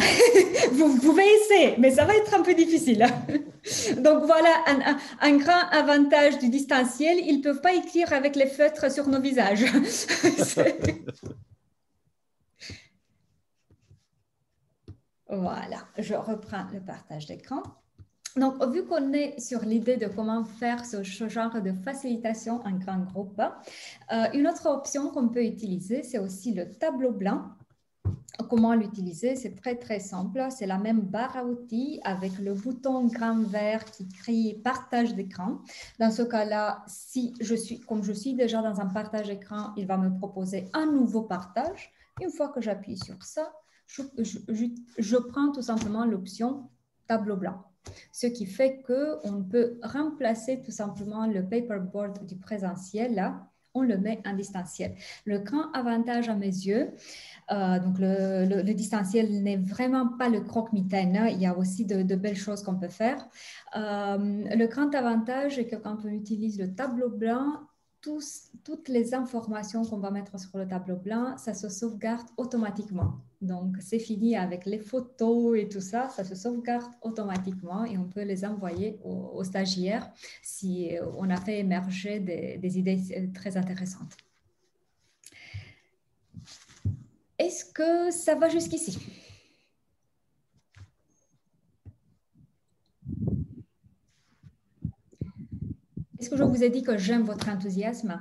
Vous pouvez essayer, mais ça va être un peu difficile. Donc voilà, un grand avantage du distanciel, ils ne peuvent pas écrire avec les feutres sur nos visages. Voilà, je reprends le partage d'écran. Donc, vu qu'on est sur l'idée de comment faire ce genre de facilitation en grand groupe, une autre option qu'on peut utiliser, c'est aussi le tableau blanc. Comment l'utiliser? C'est très, très simple. C'est la même barre à outils avec le bouton grand vert qui crie partage d'écran. Dans ce cas-là, comme je suis déjà dans un partage d'écran, il va me proposer un nouveau partage. Une fois que j'appuie sur ça, je prends tout simplement l'option tableau blanc. Ce qui fait qu'on peut remplacer tout simplement le paperboard du présentiel, là, on le met en distanciel. Le grand avantage à mes yeux, donc le distanciel n'est vraiment pas le croque-mitaine, il y a aussi de belles choses qu'on peut faire. Le grand avantage est que quand on utilise le tableau blanc, toutes les informations qu'on va mettre sur le tableau blanc, ça se sauvegarde automatiquement. Donc, c'est fini avec les photos et tout ça, ça se sauvegarde automatiquement et on peut les envoyer aux stagiaires si on a fait émerger des idées très intéressantes. Est-ce que ça va jusqu'ici? Est-ce que je vous ai dit que j'aime votre enthousiasme?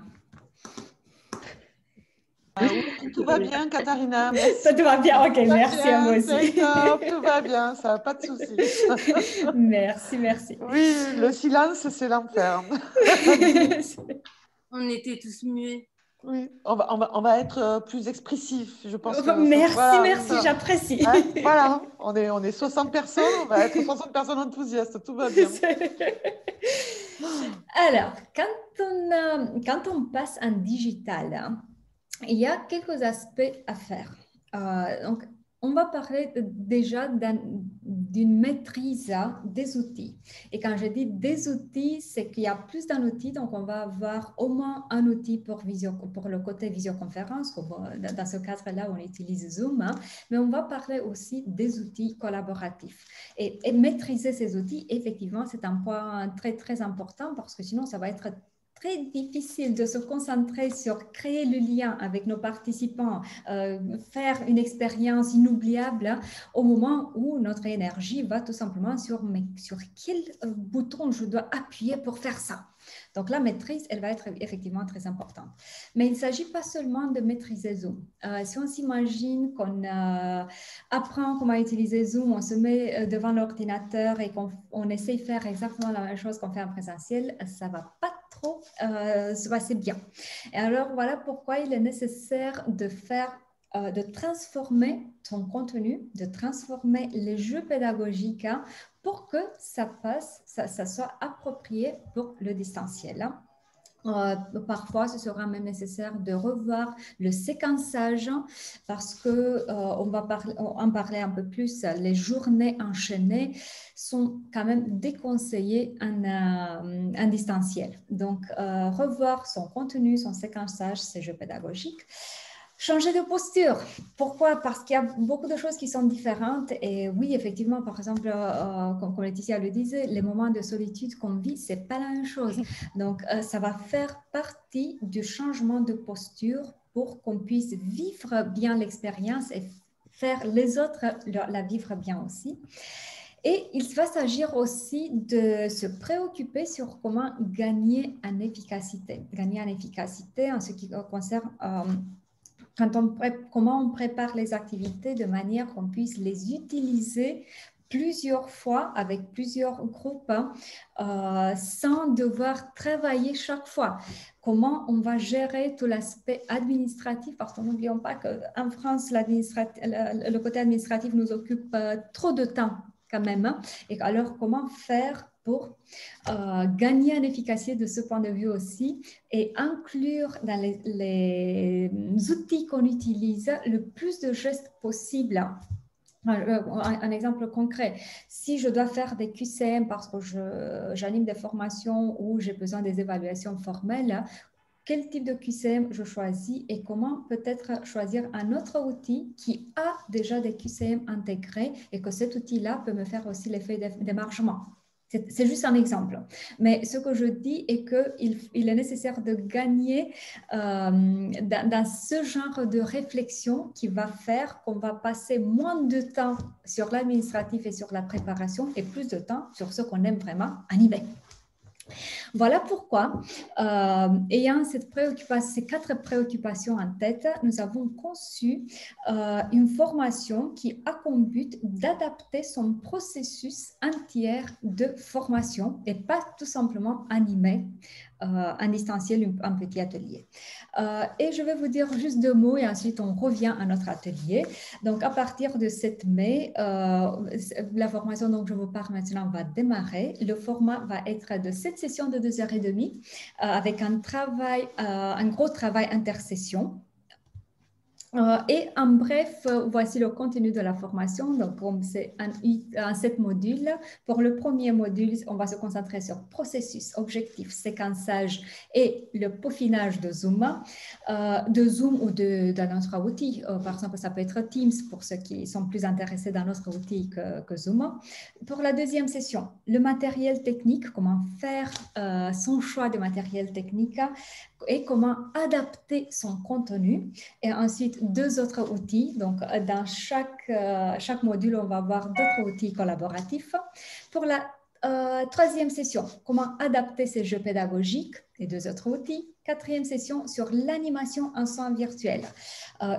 Oui, tout va bien, Katharina. Merci. Ça, tout va bien, ok, merci à moi aussi. Top, tout va bien, ça, pas de souci. Merci, merci. Oui, le silence, c'est l'enfer. On était tous muets. Oui, on va être plus expressif, je pense. Merci, voilà, merci, j'apprécie. hein, voilà, on est 60 personnes, on va être 60 personnes enthousiastes, tout va bien. Alors, quand on passe en digital, hein, il y a quelques aspects à faire. Donc, on va parler déjà d'une maîtrise des outils. Et quand je dis des outils, c'est qu'il y a plus d'un outil. Donc, on va avoir au moins un outil pour le côté visioconférence. Dans ce cadre-là, on utilise Zoom. Hein, mais on va parler aussi des outils collaboratifs. Et maîtriser ces outils, effectivement, c'est un point très, très important parce que sinon, ça va être très difficile de se concentrer sur créer le lien avec nos participants, faire une expérience inoubliable hein, au moment où notre énergie va tout simplement sur quel bouton je dois appuyer pour faire ça. Donc, la maîtrise, elle va être effectivement très importante. Mais il ne s'agit pas seulement de maîtriser Zoom. Si on s'imagine qu'on apprend comment utiliser Zoom, on se met devant l'ordinateur et qu'on essaye de faire exactement la même chose qu'on fait en présentiel, ça ne va pas trop se passer bien. Et alors, voilà pourquoi il est nécessaire de transformer ton contenu, de transformer les jeux pédagogiques hein, pour que ça soit approprié pour le distanciel. Hein. Parfois, ce sera même nécessaire de revoir le séquençage parce qu'on va en parler un peu plus. Les journées enchaînées sont quand même déconseillées en distanciel. Donc, revoir son contenu, son séquençage, ses jeux pédagogiques. Changer de posture. Pourquoi? Parce qu'il y a beaucoup de choses qui sont différentes. Et oui, effectivement, par exemple, comme Laetitia le disait, les moments de solitude qu'on vit, ce n'est pas la même chose. Donc, ça va faire partie du changement de posture pour qu'on puisse vivre bien l'expérience et faire les autres la vivre bien aussi. Et il va s'agir aussi de se préoccuper sur comment gagner en efficacité. Gagner en efficacité en ce qui concerne... comment on prépare les activités de manière qu'on puisse les utiliser plusieurs fois avec plusieurs groupes sans devoir travailler chaque fois. Comment on va gérer tout l'aspect administratif parce que n'oublions pas qu'en France, le côté administratif nous occupe trop de temps quand même. Hein. Et alors, comment faire pour gagner en efficacité de ce point de vue aussi et inclure dans les outils qu'on utilise le plus de gestes possibles. Un exemple concret, si je dois faire des QCM parce que j'anime des formations où j'ai besoin des évaluations formelles, quel type de QCM je choisis et comment peut-être choisir un autre outil qui a déjà des QCM intégrés et que cet outil-là peut me faire aussi l'effet d'émargement. C'est juste un exemple. Mais ce que je dis est qu'il est nécessaire de gagner dans ce genre de réflexion qui va faire qu'on va passer moins de temps sur l'administratif et sur la préparation et plus de temps sur ce qu'on aime vraiment animer. Voilà pourquoi, ayant ces 4 préoccupations en tête, nous avons conçu une formation qui a comme but d'adapter son processus entier de formation et pas tout simplement animer en distanciel un petit atelier. Et je vais vous dire juste 2 mots et ensuite on revient à notre atelier. Donc, à partir de 7 mai, la formation dont je vous parle maintenant va démarrer. Le format va être de 7 sessions de 2h30 avec un gros travail intersession. Et en bref, voici le contenu de la formation. Donc, c'est en 7 modules. Pour le premier module, on va se concentrer sur processus, objectif, séquençage et le peaufinage de Zoom ou d'un autre outil. Par exemple, ça peut être Teams pour ceux qui sont plus intéressés d'un autre outil que Zoom. Pour la deuxième session, le matériel technique, comment faire son choix de matériel technique et comment adapter son contenu. Et ensuite, 2 autres outils. Donc, dans chaque module, on va avoir d'autres outils collaboratifs. Pour la 3e session, comment adapter ces jeux pédagogiques et 2 autres outils. 4e session sur l'animation en son virtuel.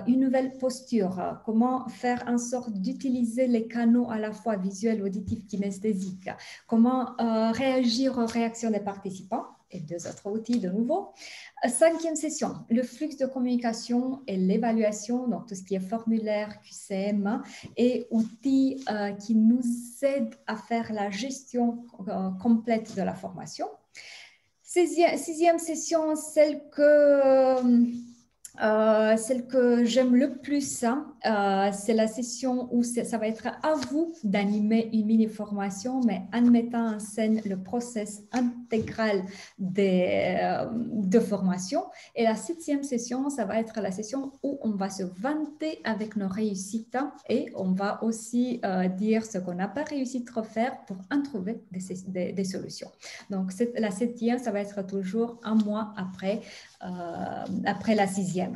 Une nouvelle posture, comment faire en sorte d'utiliser les canaux à la fois visuels, auditifs, kinesthésiques. Comment réagir aux réactions des participants. et 2 autres outils de nouveau. 5e session, le flux de communication et l'évaluation, donc tout ce qui est formulaire, QCM et outils qui nous aident à faire la gestion complète de la formation. 6e session, celle que j'aime le plus, c'est la session où ça va être à vous d'animer une mini-formation, mais en mettant en scène le process intégral de formation. Et la 7e session, ça va être la session où on va se vanter avec nos réussites et on va aussi dire ce qu'on n'a pas réussi à faire pour en trouver des solutions. Donc, la 7e, ça va être toujours un mois après la 6e.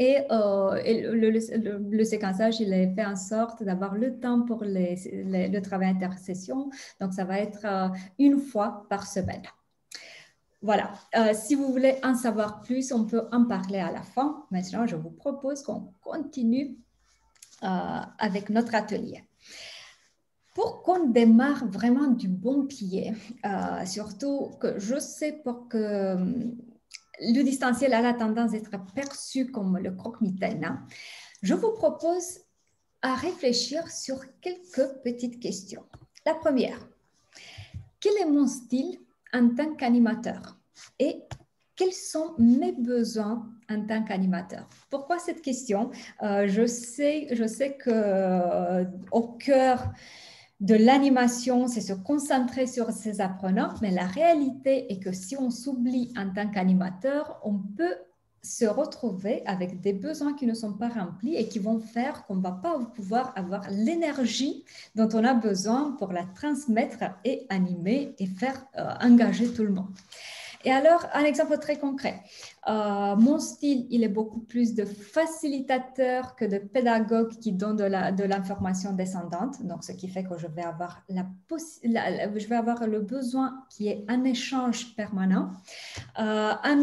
Et le séquençage, il est fait en sorte d'avoir le temps pour le travail intersession. Donc, ça va être une fois par semaine. Voilà. Si vous voulez en savoir plus, on peut en parler à la fin. Maintenant, je vous propose qu'on continue avec notre atelier. Pour qu'on démarre vraiment du bon pied, surtout que je sais pour que le distanciel a la tendance d'être perçu comme le croque-mitaine, je vous propose à réfléchir sur quelques petites questions. La première, quel est mon style en tant qu'animateur et quels sont mes besoins en tant qu'animateur? Pourquoi cette question? Je sais qu'au cœur de l'animation, c'est se concentrer sur ses apprenants, mais la réalité est que si on s'oublie en tant qu'animateur, on peut se retrouver avec des besoins qui ne sont pas remplis et qui vont faire qu'on ne va pas pouvoir avoir l'énergie dont on a besoin pour la transmettre et animer et faire engager tout le monde. Et alors, un exemple très concret. Mon style, il est beaucoup plus de facilitateur que de pédagogue qui donne de l'information descendante. Donc, ce qui fait que je vais avoir le besoin qui est un échange permanent. Un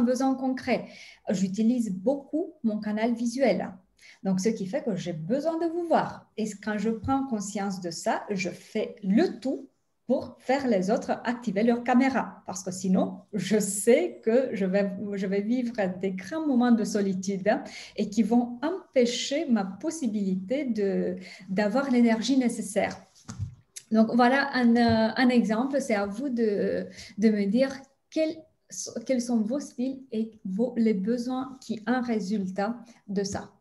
besoin concret, j'utilise beaucoup mon canal visuel. Donc, ce qui fait que j'ai besoin de vous voir. Et quand je prends conscience de ça, je fais le tout pour faire les autres activer leur caméra. Parce que sinon, je sais que je vais vivre des grands moments de solitude et qui vont empêcher ma possibilité d'avoir l'énergie nécessaire. Donc, voilà un exemple. C'est à vous de me dire quels sont vos styles et les besoins qui en résultent de ça.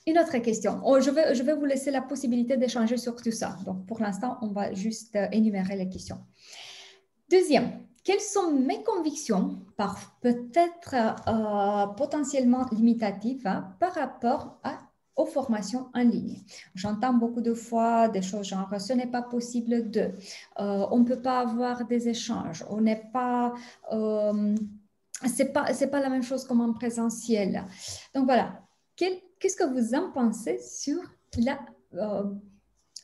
Une autre question. Je vais vous laisser la possibilité d'échanger sur tout ça. Donc, pour l'instant, on va juste énumérer les questions. Deuxième, quelles sont mes convictions, peut-être potentiellement limitatives, par rapport aux formations en ligne? J'entends beaucoup de fois des choses genre « ce n'est pas possible de on ne peut pas avoir des échanges, on n'est pas… c'est pas la même chose comme en présentiel. » Donc, voilà. Qu'est-ce que vous en pensez sur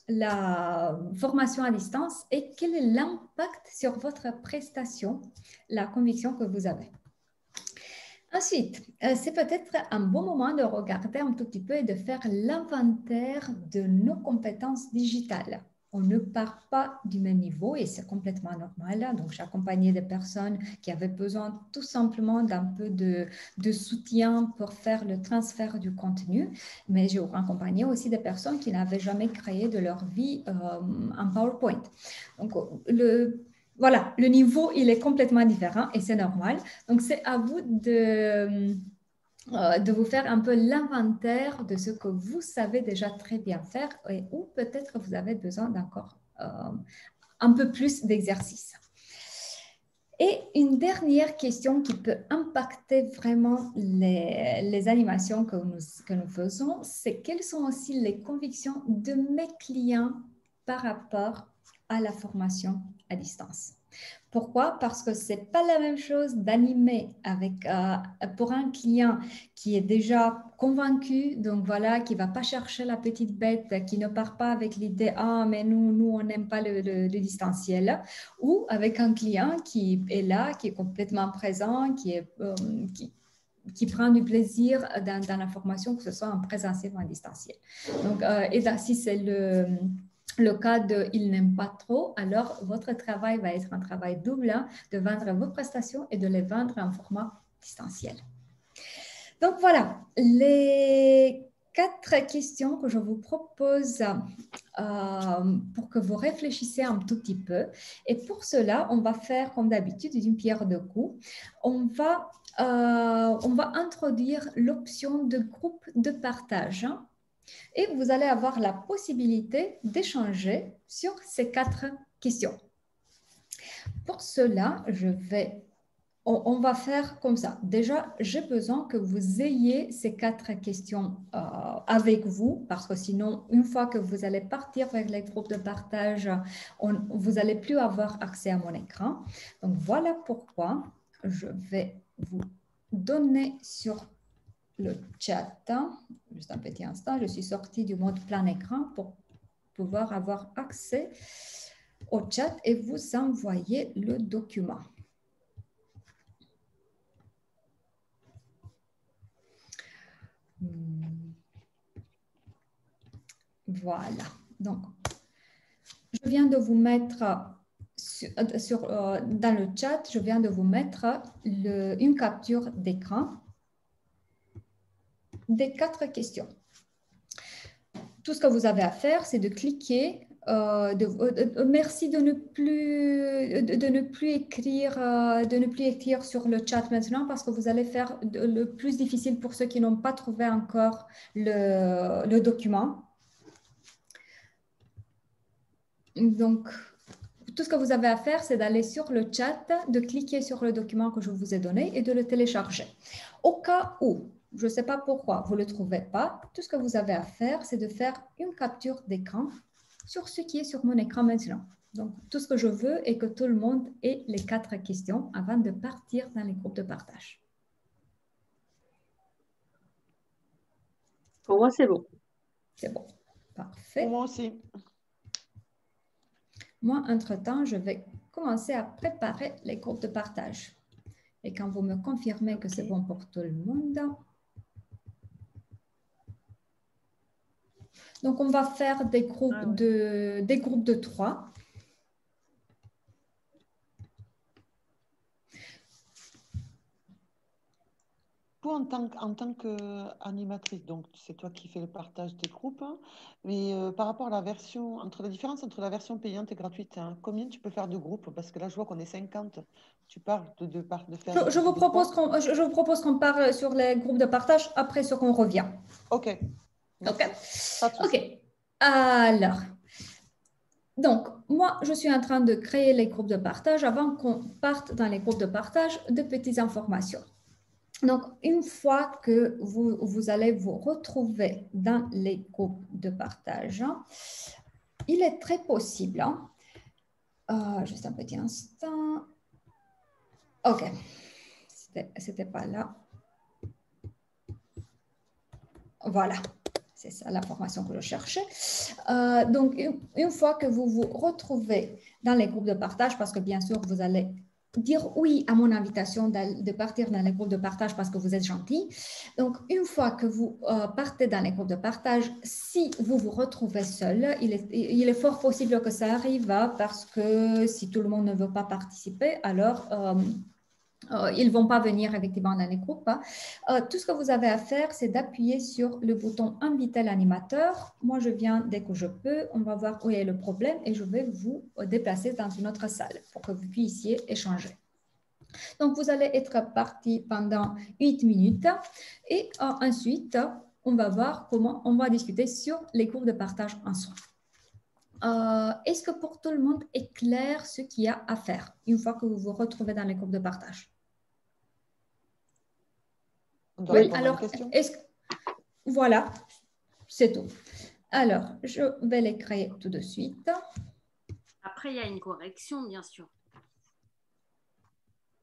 la formation à distance et quel est l'impact sur votre prestation, la conviction que vous avez? Ensuite, c'est peut-être un bon moment de regarder un tout petit peu et de faire l'inventaire de nos compétences digitales. On ne part pas du même niveau et c'est complètement normal. Donc, j'ai accompagné des personnes qui avaient besoin tout simplement d'un peu de soutien pour faire le transfert du contenu. Mais j'ai accompagné aussi des personnes qui n'avaient jamais créé de leur vie en PowerPoint. Donc, voilà, le niveau, il est complètement différent et c'est normal. Donc, c'est à vous de vous faire un peu l'inventaire de ce que vous savez déjà très bien faire et où peut-être vous avez besoin d'encore un peu plus d'exercice. Et une dernière question qui peut impacter vraiment les animations que nous faisons, c'est quelles sont aussi les convictions de mes clients par rapport à la formation à distance. Pourquoi? Parce que ce n'est pas la même chose d'animer pour un client qui est déjà convaincu, donc voilà, qui ne va pas chercher la petite bête, qui ne part pas avec l'idée « Ah, mais nous on n'aime pas le distanciel », ou avec un client qui est là, qui est complètement présent, qui prend du plaisir dans la formation, que ce soit en présentiel ou en distanciel. Donc, et si c'est le cas de il n'aime pas trop, alors votre travail va être un travail double, hein, de vendre vos prestations et de les vendre en format distanciel. Donc voilà, les 4 questions que je vous propose pour que vous réfléchissiez un tout petit peu. Et pour cela, on va faire comme d'habitude d'une pierre deux coups. On va introduire l'option de groupe de partage. Et vous allez avoir la possibilité d'échanger sur ces 4 questions. Pour cela, on va faire comme ça. Déjà, j'ai besoin que vous ayez ces 4 questions avec vous, parce que sinon, une fois que vous allez partir avec les groupes de partage, vous n'allez plus avoir accès à mon écran. Donc, voilà pourquoi je vais vous donner sur le chat. Juste un petit instant, je suis sortie du mode plein écran pour pouvoir avoir accès au chat et vous envoyer le document. Voilà. Donc, je viens de vous mettre dans le chat, je viens de vous mettre une capture d'écran des 4 questions. Tout ce que vous avez à faire, c'est de cliquer. Merci de ne plus écrire sur le chat maintenant parce que vous allez faire le plus difficile pour ceux qui n'ont pas trouvé encore le document. Donc, tout ce que vous avez à faire, c'est d'aller sur le chat, de cliquer sur le document que je vous ai donné et de le télécharger. Au cas où, je ne sais pas pourquoi vous ne le trouvez pas, tout ce que vous avez à faire, c'est de faire une capture d'écran sur ce qui est sur mon écran maintenant. Donc, tout ce que je veux est que tout le monde ait les 4 questions avant de partir dans les groupes de partage. Pour moi, c'est bon. C'est bon. Parfait. Pour moi aussi. Moi, entre-temps, je vais commencer à préparer les groupes de partage. Et quand vous me confirmez que c'est bon pour tout le monde, donc on va faire des groupes de 3. Toi, en tant qu'animatrice, donc c'est toi qui fais le partage des groupes, hein, mais par rapport à la la différence entre la version payante et gratuite, hein, combien tu peux faire de groupes? Parce que là, je vois qu'on est 50. Tu parles de faire... Je vous propose qu'on parle sur les groupes de partage après ce qu'on revient. OK. OK. OK. Alors, donc, moi, je suis en train de créer les groupes de partage. Avant qu'on parte dans les groupes de partage, de petites informations. Donc, une fois que vous allez vous retrouver dans les groupes de partage, il est très possible, juste un petit instant, OK, c'était pas là, voilà, c'est ça l'information que je cherchais. Donc, une fois que vous vous retrouvez dans les groupes de partage, parce que bien sûr, vous allez dire oui à mon invitation de partir dans les groupes de partage parce que vous êtes gentil. Donc, une fois que vous partez dans les groupes de partage, si vous vous retrouvez seul, il est fort possible que ça arrive parce que si tout le monde ne veut pas participer, alors ils ne vont pas venir effectivement dans les groupes. Tout ce que vous avez à faire, c'est d'appuyer sur le bouton « Inviter l'animateur ». Moi, je viens dès que je peux. On va voir où est le problème et je vais vous déplacer dans une autre salle pour que vous puissiez échanger. Donc, vous allez être parti pendant 8 minutes et ensuite, on va voir comment on va discuter sur les groupes de partage ensemble. Est-ce que pour tout le monde est clair ce qu'il y a à faire une fois que vous vous retrouvez dans les groupes de partage? Oui, alors, voilà, c'est tout. Alors, je vais les créer tout de suite. Après, il y a une correction, bien sûr.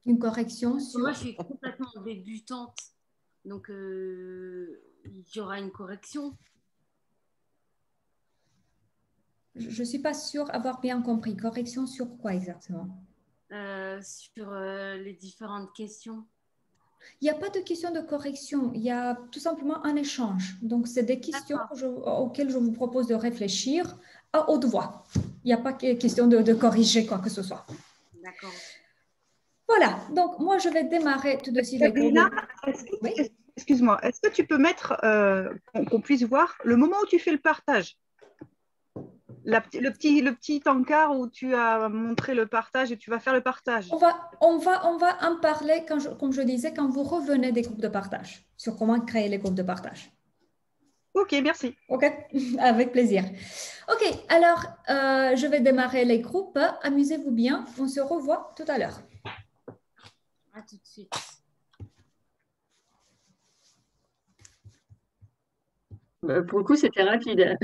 Une correction sur... Moi, je suis complètement débutante, donc il y aura une correction. Je ne suis pas sûre d'avoir bien compris. Correction sur quoi exactement? Sur les différentes questions. Il n'y a pas de question de correction, il y a tout simplement un échange. Donc, c'est des questions auxquelles je vous propose de réfléchir à haute voix. Il n'y a pas question de corriger quoi que ce soit. D'accord. Voilà, donc moi je vais démarrer tout de suite les cours. Sabrina, Oui. excuse-moi, est-ce que tu peux mettre, qu'on puisse voir le moment où tu fais le partage? Le petit encart où tu as montré le partage et tu vas faire le partage. On va en parler, comme je disais, quand vous revenez des groupes de partage, sur comment créer les groupes de partage. Ok, merci. Ok, avec plaisir. Ok, alors je vais démarrer les groupes. Amusez-vous bien, on se revoit tout à l'heure. À tout de suite. Pour le coup, c'était rapide.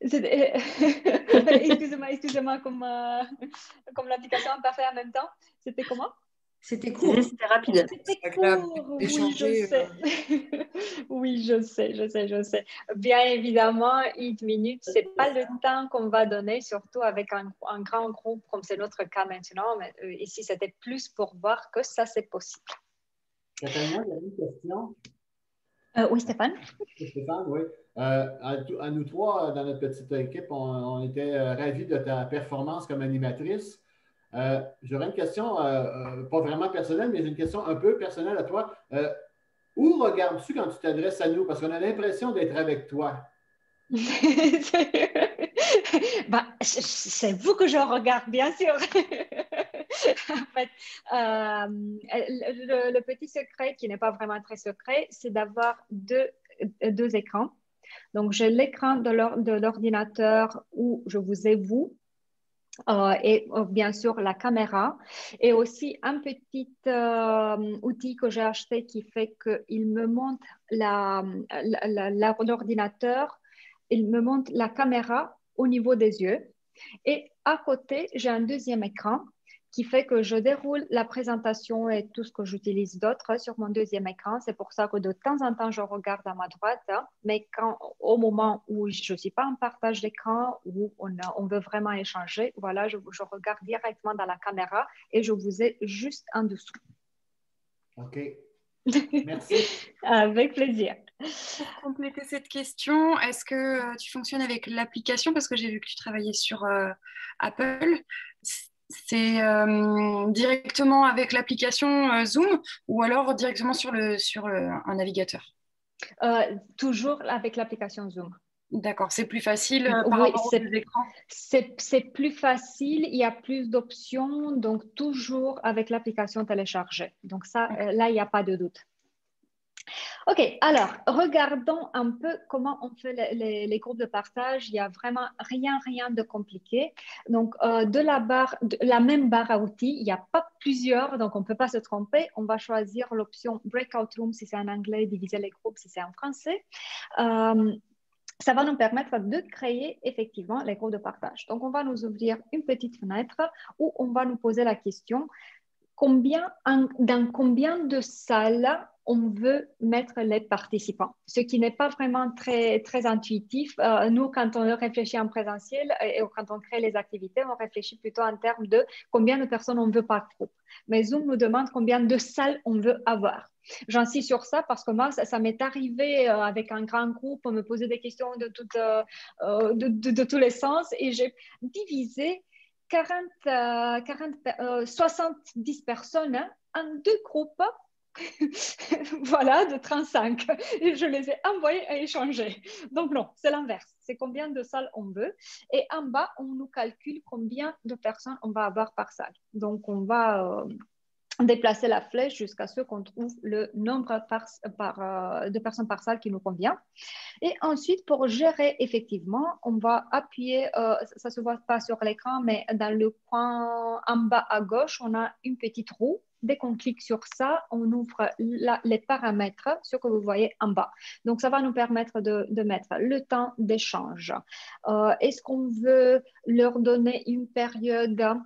Excusez-moi, comme l'application a pas fait en même temps. C'était comment? C'était court. C'était rapide. C'était court, oui, je sais. Oui, je sais. Bien évidemment, 8 minutes, ce n'est pas le temps qu'on va donner, surtout avec un grand groupe comme c'est notre cas maintenant. Mais, ici, c'était plus pour voir que ça, c'est possible. Catherine, il y a une question. Oui, Stéphane? Stéphane, oui. À nous trois, dans notre petite équipe, on était ravis de ta performance comme animatrice. J'aurais une question, pas vraiment personnelle, mais une question un peu personnelle à toi. Où regardes-tu quand tu t'adresses à nous? Parce qu'on a l'impression d'être avec toi. C'est vous que je regarde, bien sûr. En fait, le petit secret, qui n'est pas vraiment très secret, c'est d'avoir deux écrans. Donc, j'ai l'écran de l'ordinateur où je vous ai vous. Et bien sûr la caméra et aussi un petit outil que j'ai acheté qui fait qu'il me montre l'ordinateur, il me montre la caméra au niveau des yeux et à côté j'ai un deuxième écran qui fait que je déroule la présentation et tout ce que j'utilise d'autre sur mon deuxième écran. C'est pour ça que de temps en temps, je regarde à ma droite, hein, mais au moment où je ne suis pas en partage d'écran, où on veut vraiment échanger, voilà, je regarde directement dans la caméra et je vous ai juste en dessous. OK. Merci. Avec plaisir. Pour compléter cette question, est-ce que tu fonctionnes avec l'application? Parce que j'ai vu que tu travaillais sur Apple. C'est directement avec l'application Zoom ou alors directement sur un navigateur? Toujours avec l'application Zoom. D'accord, c'est plus facile par Oui, rapport aux deux écrans? C'est plus facile, il y a plus d'options, donc toujours avec l'application téléchargée. Donc ça, là, il n'y a pas de doute. Ok, alors regardons un peu comment on fait les groupes de partage. Il n'y a vraiment rien de compliqué. Donc de la même barre à outils, il n'y a pas plusieurs, donc on ne peut pas se tromper. On va choisir l'option Breakout Room si c'est en anglais, diviser les groupes si c'est en français. Ça va nous permettre de créer effectivement les groupes de partage. Donc on va nous ouvrir une petite fenêtre où on va nous poser la question dans combien de salles on veut mettre les participants, ce qui n'est pas vraiment très intuitif. Nous, quand on réfléchit en présentiel et quand on crée les activités, on réfléchit plutôt en termes de combien de personnes on veut par groupe. Mais Zoom nous demande combien de salles on veut avoir. J'insiste sur ça parce que moi, ça m'est arrivé avec un grand groupe, on me posait des questions de tous les sens et j'ai divisé 70 personnes en deux groupes, voilà, de 35. Et je les ai envoyés à échanger. Donc non, c'est l'inverse. C'est combien de salles on veut. Et en bas, on nous calcule combien de personnes on va avoir par salle. Donc on va déplacer la flèche jusqu'à ce qu'on trouve le nombre de personnes par salle qui nous convient. Et ensuite, pour gérer effectivement, on va appuyer, ça ne se voit pas sur l'écran, mais dans le coin en bas à gauche, on a une petite roue. Dès qu'on clique sur ça, on ouvre les paramètres, ce que vous voyez en bas. Donc, ça va nous permettre de mettre le temps d'échange. Est-ce qu'on veut leur donner une période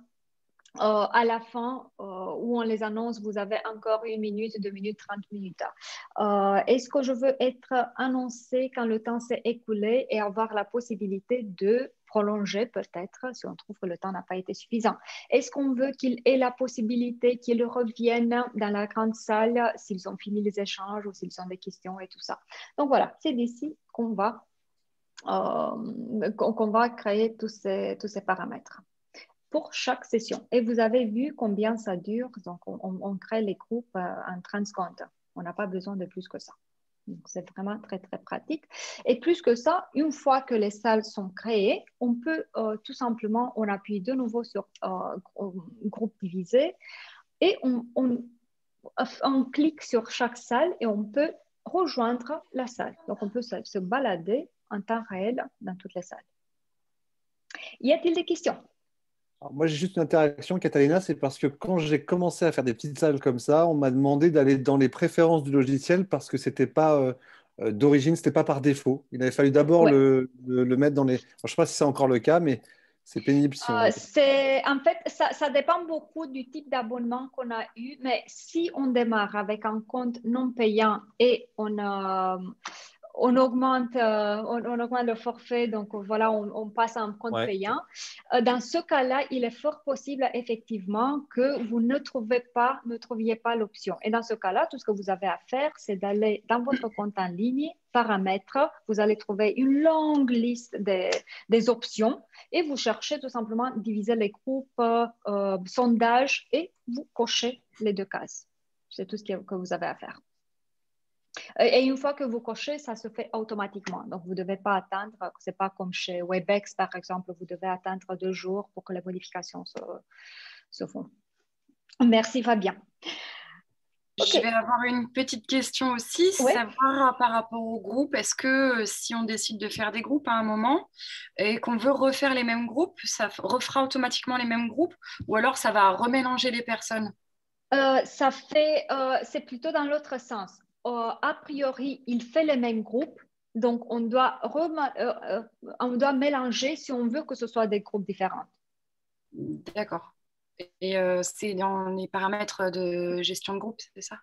à la fin où on les annonce, vous avez encore 1 minute, 2 minutes, 30 minutes. Est-ce que je veux être annoncé quand le temps s'est écoulé et avoir la possibilité de prolonger peut-être si on trouve que le temps n'a pas été suffisant? Est-ce qu'on veut qu'ils aient la possibilité qu'ils reviennent dans la grande salle s'ils ont fini les échanges ou s'ils ont des questions et tout ça? Donc voilà, c'est d'ici qu'on va qu'on va créer tous ces paramètres pour chaque session. Et vous avez vu combien ça dure. Donc, on crée les groupes en 30 secondes. On n'a pas besoin de plus que ça. C'est vraiment très, très pratique. Et plus que ça, une fois que les salles sont créées, on peut tout simplement, on appuie de nouveau sur groupe divisé et on clique sur chaque salle et on peut rejoindre la salle. Donc, on peut se balader en temps réel dans toutes les salles. Y a-t-il des questions? Alors, moi, j'ai juste une interaction, Catalina, c'est parce que quand j'ai commencé à faire des petites salles comme ça, on m'a demandé d'aller dans les préférences du logiciel parce que c'était pas d'origine, c'était pas par défaut. Il avait fallu d'abord Ouais. le mettre dans les. Alors, je ne sais pas si c'est encore le cas, mais c'est pénible si on. En fait, ça dépend beaucoup du type d'abonnement qu'on a eu, mais si on démarre avec un compte non payant et on augmente le forfait, donc voilà, on passe à un compte payant. Dans ce cas-là, il est fort possible effectivement que vous ne trouviez pas l'option. Et dans ce cas-là, tout ce que vous avez à faire, c'est d'aller dans votre compte en ligne, paramètres, vous allez trouver une longue liste des options et vous cherchez tout simplement diviser les groupes, sondages et vous cochez les 2 cases. C'est tout ce que vous avez à faire. Et une fois que vous cochez, ça se fait automatiquement. Donc, vous ne devez pas attendre. Ce n'est pas comme chez Webex, par exemple, vous devez attendre 2 jours pour que les modifications se font. Merci, Fabien. Je vais avoir une petite question aussi, savoir par rapport au groupe, est-ce que si on décide de faire des groupes à un moment et qu'on veut refaire les mêmes groupes, ça refera automatiquement les mêmes groupes ou alors ça va remélanger les personnes? C'est plutôt dans l'autre sens. A priori, il fait les mêmes groupes, donc on doit mélanger si on veut que ce soit des groupes différents. D'accord. Et c'est dans les paramètres de gestion de groupe, c'est ça?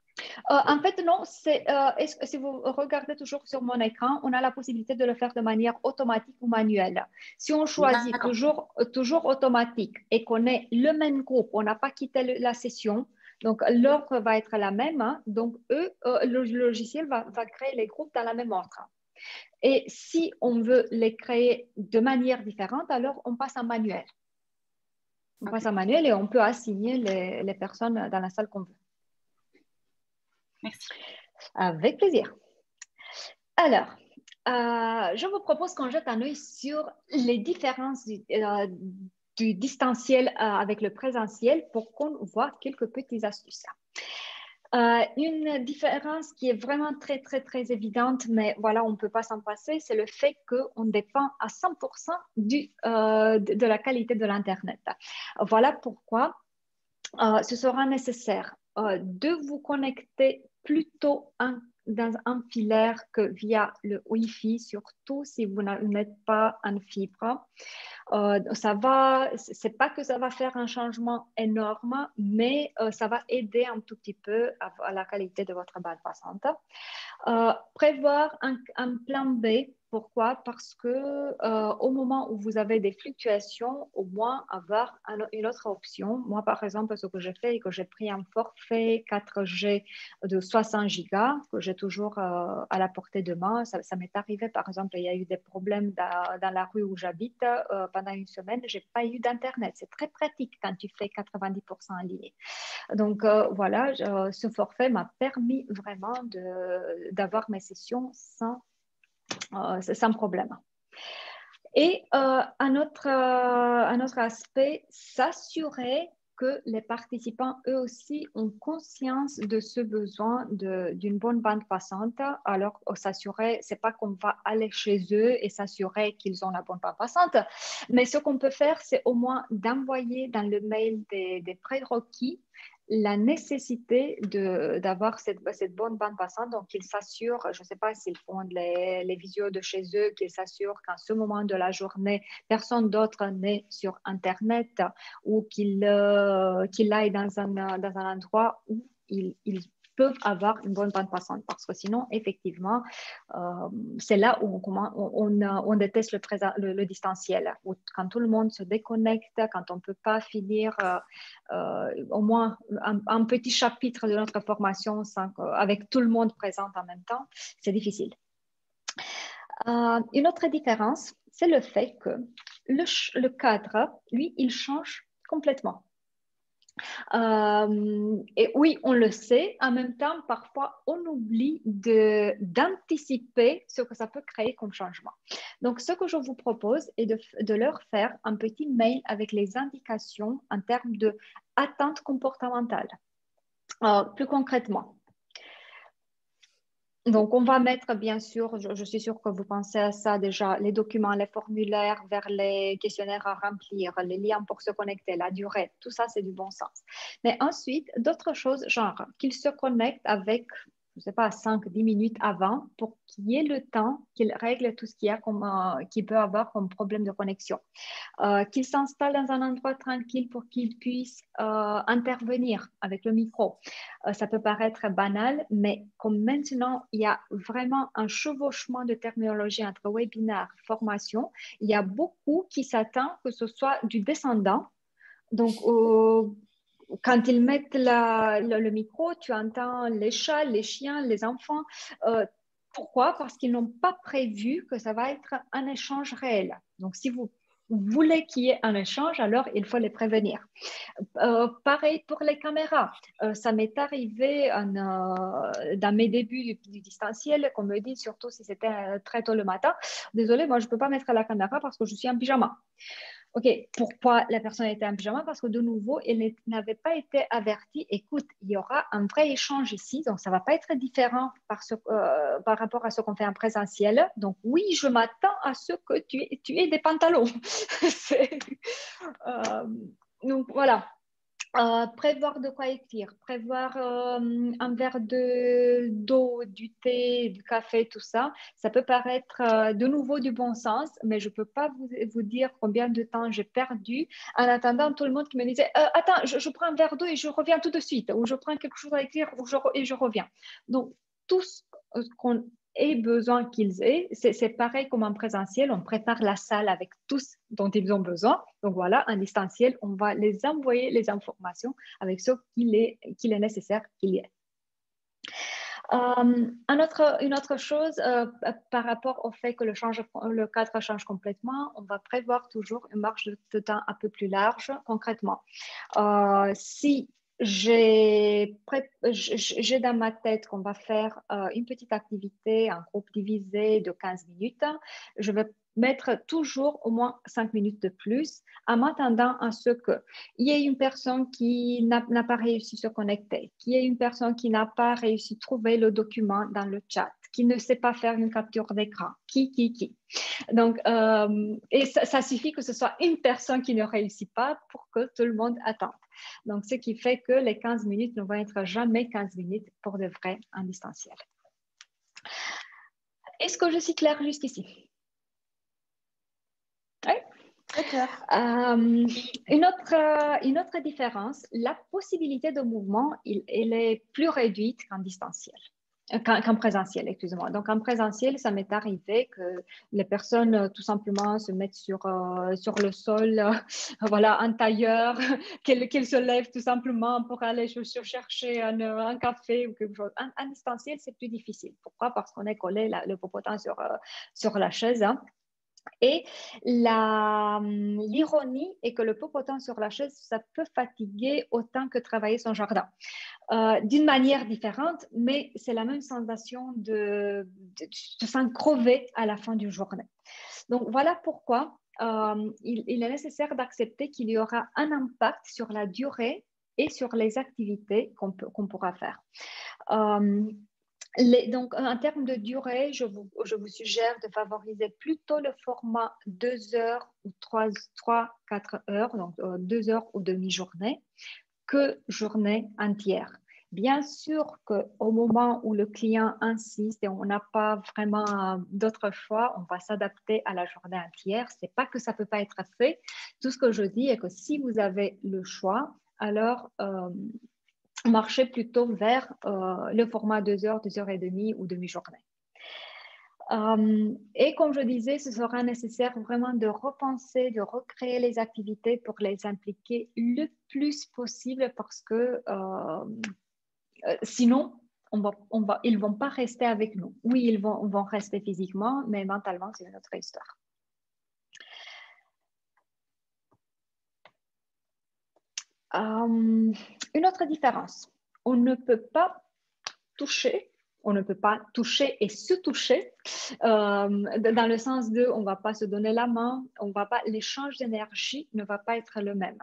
En fait, non. Si vous regardez toujours sur mon écran, on a la possibilité de le faire de manière automatique ou manuelle. Si on choisit toujours automatique et qu'on est le même groupe, on n'a pas quitté la session, donc l'ordre va être la même. Hein, donc, le logiciel va créer les groupes dans la même ordre. Et si on veut les créer de manière différente, alors on passe en manuel. On passe en manuel et on peut assigner les personnes dans la salle qu'on veut. Merci. Avec plaisir. Alors, je vous propose qu'on jette un œil sur les différences du distanciel avec le présentiel pour qu'on voit quelques petites astuces. Une différence qui est vraiment très, très, très évidente, mais voilà, on ne peut pas s'en passer, c'est le fait qu'on dépend à 100% de la qualité de l'Internet. Voilà pourquoi ce sera nécessaire de vous connecter plutôt dans un filaire que via le Wi-Fi, surtout si vous n'êtes pas en fibre. C'est pas que ça va faire un changement énorme, mais ça va aider un tout petit peu à la qualité de votre bande passante. Prévoir un plan B. Pourquoi? Parce que au moment où vous avez des fluctuations, au moins avoir une autre option. Moi, par exemple, ce que j'ai fait, c'est que j'ai pris un forfait 4G de 60 gigas que j'ai toujours à la portée de main. Ça m'est arrivé, par exemple, il y a eu des problèmes dans la rue où j'habite. Pendant une semaine, je n'ai pas eu d'Internet. C'est très pratique quand tu fais 90% en ligne. Donc, voilà, ce forfait m'a permis vraiment d'avoir mes sessions sans problème. Et un autre aspect, s'assurer que les participants, eux aussi, ont conscience de ce besoin d'une bonne bande passante. Alors, s'assurer, ce n'est pas qu'on va aller chez eux et s'assurer qu'ils ont la bonne bande passante, mais ce qu'on peut faire, c'est au moins d'envoyer dans le mail des prérequis la nécessité d'avoir cette bonne bande passante. Donc, qu'ils s'assurent, je ne sais pas s'ils font les visios de chez eux, qu'ils s'assurent qu'à ce moment de la journée, personne d'autre n'est sur Internet ou qu'il aille dans un endroit où ils peuvent avoir une bonne bande passante, parce que sinon, effectivement, c'est là où on déteste le distanciel, où quand tout le monde se déconnecte, quand on ne peut pas finir au moins un petit chapitre de notre formation avec tout le monde présent en même temps, c'est difficile. Une autre différence, c'est le fait que le cadre, lui, il change complètement. Et oui, on le sait. En même temps, parfois, on oublie d'anticiper ce que ça peut créer comme changement. Donc, ce que je vous propose est de leur faire un petit mail avec les indications en termes d'attente comportementale. Plus concrètement. Donc, on va mettre, bien sûr, je suis sûre que vous pensez à ça déjà, les documents, les formulaires vers les questionnaires à remplir, les liens pour se connecter, la durée, tout ça, c'est du bon sens. Mais ensuite, d'autres choses, genre qu'ils se connectent avec, je ne sais pas, 5-10 minutes avant pour qu'il y ait le temps qu'ils règlent tout ce qu'il peut avoir comme problème de connexion. Qu'ils s'installent dans un endroit tranquille pour qu'ils puissent intervenir avec le micro. Ça peut paraître banal, mais comme maintenant, il y a vraiment un chevauchement de terminologie entre webinaire et formation, il y a beaucoup qui s'attendent que ce soit du descendant. Donc, quand ils mettent le micro, tu entends les chats, les chiens, les enfants. Pourquoi? Parce qu'ils n'ont pas prévu que ça va être un échange réel. Donc, si vous voulez qu'il y ait un échange, alors il faut les prévenir. Pareil pour les caméras. Ça m'est arrivé dans mes débuts du distanciel qu'on me dit, surtout si c'était très tôt le matin, désolé, moi je ne peux pas mettre la caméra parce que je suis en pyjama. OK, pourquoi la personne était en pyjama? Parce que de nouveau, elle n'avait pas été avertie. Écoute, il y aura un vrai échange ici, donc ça ne va pas être différent par rapport à ce qu'on fait en présentiel. Donc oui, je m'attends à ce que tu aies des pantalons. Donc voilà. Prévoir de quoi écrire, prévoir un verre d'eau, du thé, du café, tout ça, ça peut paraître de nouveau du bon sens, mais je ne peux pas vous dire combien de temps j'ai perdu en attendant tout le monde qui me disait attends, je prends un verre d'eau et je reviens tout de suite, ou je prends quelque chose à écrire et je reviens. Donc, tout ce qu'on ait besoin qu'ils aient, c'est pareil comme en présentiel, on prépare la salle avec tout ce dont ils ont besoin. Donc voilà, en distanciel, on va les envoyer les informations avec ce qu'il est nécessaire qu'il y ait. Une autre chose par rapport au fait que le cadre change complètement, on va prévoir toujours une marge de temps un peu plus large concrètement. Si j'ai dans ma tête qu'on va faire une petite activité, un groupe divisé de 15 minutes, je vais mettre toujours au moins 5 minutes de plus en m'attendant à ce qu'il y ait une personne qui n'a pas réussi à se connecter, qu'il y ait une personne qui n'a pas réussi à trouver le document dans le chat, qui ne sait pas faire une capture d'écran, qui. Donc, et ça suffit que ce soit une personne qui ne réussit pas pour que tout le monde attende. Donc, ce qui fait que les 15 minutes ne vont être jamais 15 minutes pour de vrai en distanciel. Est-ce que je suis claire jusqu'ici? Oui. Très clair. Une autre différence, la possibilité de mouvement, elle est plus réduite qu'en distanciel. Qu'en présentiel, excusez-moi. Donc, en présentiel, ça m'est arrivé que les personnes, tout simplement, se mettent sur le sol, voilà, en tailleur, qu'elles se lèvent tout simplement pour aller chercher un café ou quelque chose. En distanciel, c'est plus difficile. Pourquoi? Parce qu'on est collé le popotin sur la chaise. Hein. Et l'ironie est que le popotin sur la chaise, ça peut fatiguer autant que travailler son jardin. D'une manière différente, mais c'est la même sensation de s'en crever à la fin d'une journée. Donc, voilà pourquoi il est nécessaire d'accepter qu'il y aura un impact sur la durée et sur les activités qu'on pourra faire. Donc, en termes de durée, je vous suggère de favoriser plutôt le format 2 heures ou 3-4 heures, donc 2 heures ou demi-journée, que journée entière. Bien sûr qu'au moment où le client insiste et on n'a pas vraiment d'autre choix, on va s'adapter à la journée entière. Ce n'est pas que ça ne peut pas être fait. Tout ce que je dis est que si vous avez le choix, alors marchez plutôt vers le format 2 heures, 2 heures et demie ou demi-journée. Et comme je disais, ce sera nécessaire vraiment de repenser, de recréer les activités pour les impliquer le plus possible parce que sinon, ils ne vont pas rester avec nous. Oui, ils vont rester physiquement, mais mentalement, c'est une autre histoire. Une autre différence, on ne peut pas toucher et se toucher, dans le sens de on ne va pas se donner la main, l'échange d'énergie ne va pas être le même.